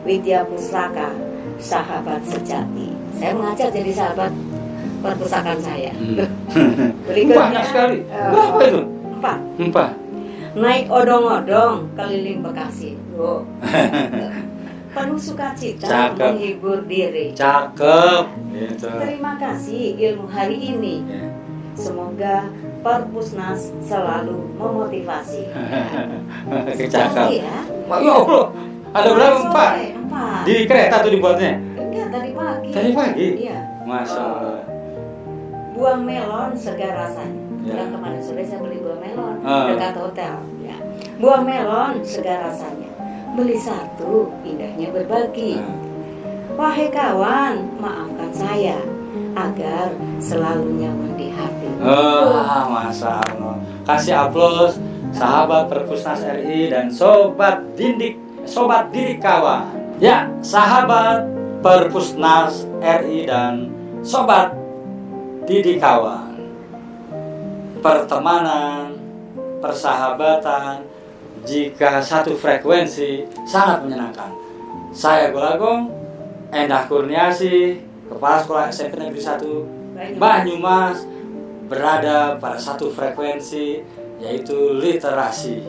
Speaker 2: Widya Pustaka, sahabat sejati. Saya mengajar jadi sahabat perpustakaan saya.
Speaker 1: Banyak sekali. Berapa itu? 4.
Speaker 2: Naik odong-odong keliling Bekasi. Oh. Penuh sukacita menghibur diri.
Speaker 1: Cakep. Gitu.
Speaker 2: Terima kasih ilmu hari ini. Semoga Perpusnas selalu memotivasi.
Speaker 1: Cakep.
Speaker 2: Ya.
Speaker 1: Ya Allah. Ada berapa? 4. Di kereta tuh dibuatnya?
Speaker 2: Enggak, tadi pagi.
Speaker 1: Tadi pagi?
Speaker 2: Iya.
Speaker 1: Masya Allah.
Speaker 2: Buah melon segar rasanya.
Speaker 1: Ya.
Speaker 2: Yang kemarin sore saya beli buah melon dekat hotel. Ya. Buah melon segar rasanya. Beli satu, indahnya berbagi. Wahai kawan, maafkan saya agar selalu nyaman di hati.
Speaker 1: Masya Allah. Kasih aplaus sahabat Perpusnas RI dan sobat Didik Kawan. Ya, sahabat Perpusnas RI dan sobat Didik Kawan. Pertemanan, persahabatan, jika satu frekuensi sangat menyenangkan. Saya Golagong, Endah Kurniasi, Kepala Sekolah SMP Negeri 1 Banyumas, berada pada satu frekuensi, yaitu literasi.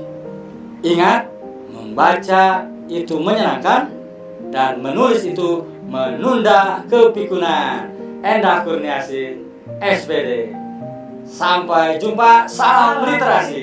Speaker 1: Ingat, membaca itu menyenangkan dan menulis itu menunda kepikunan. Endah Kurniasi, SPD. Sampai jumpa, salam literasi.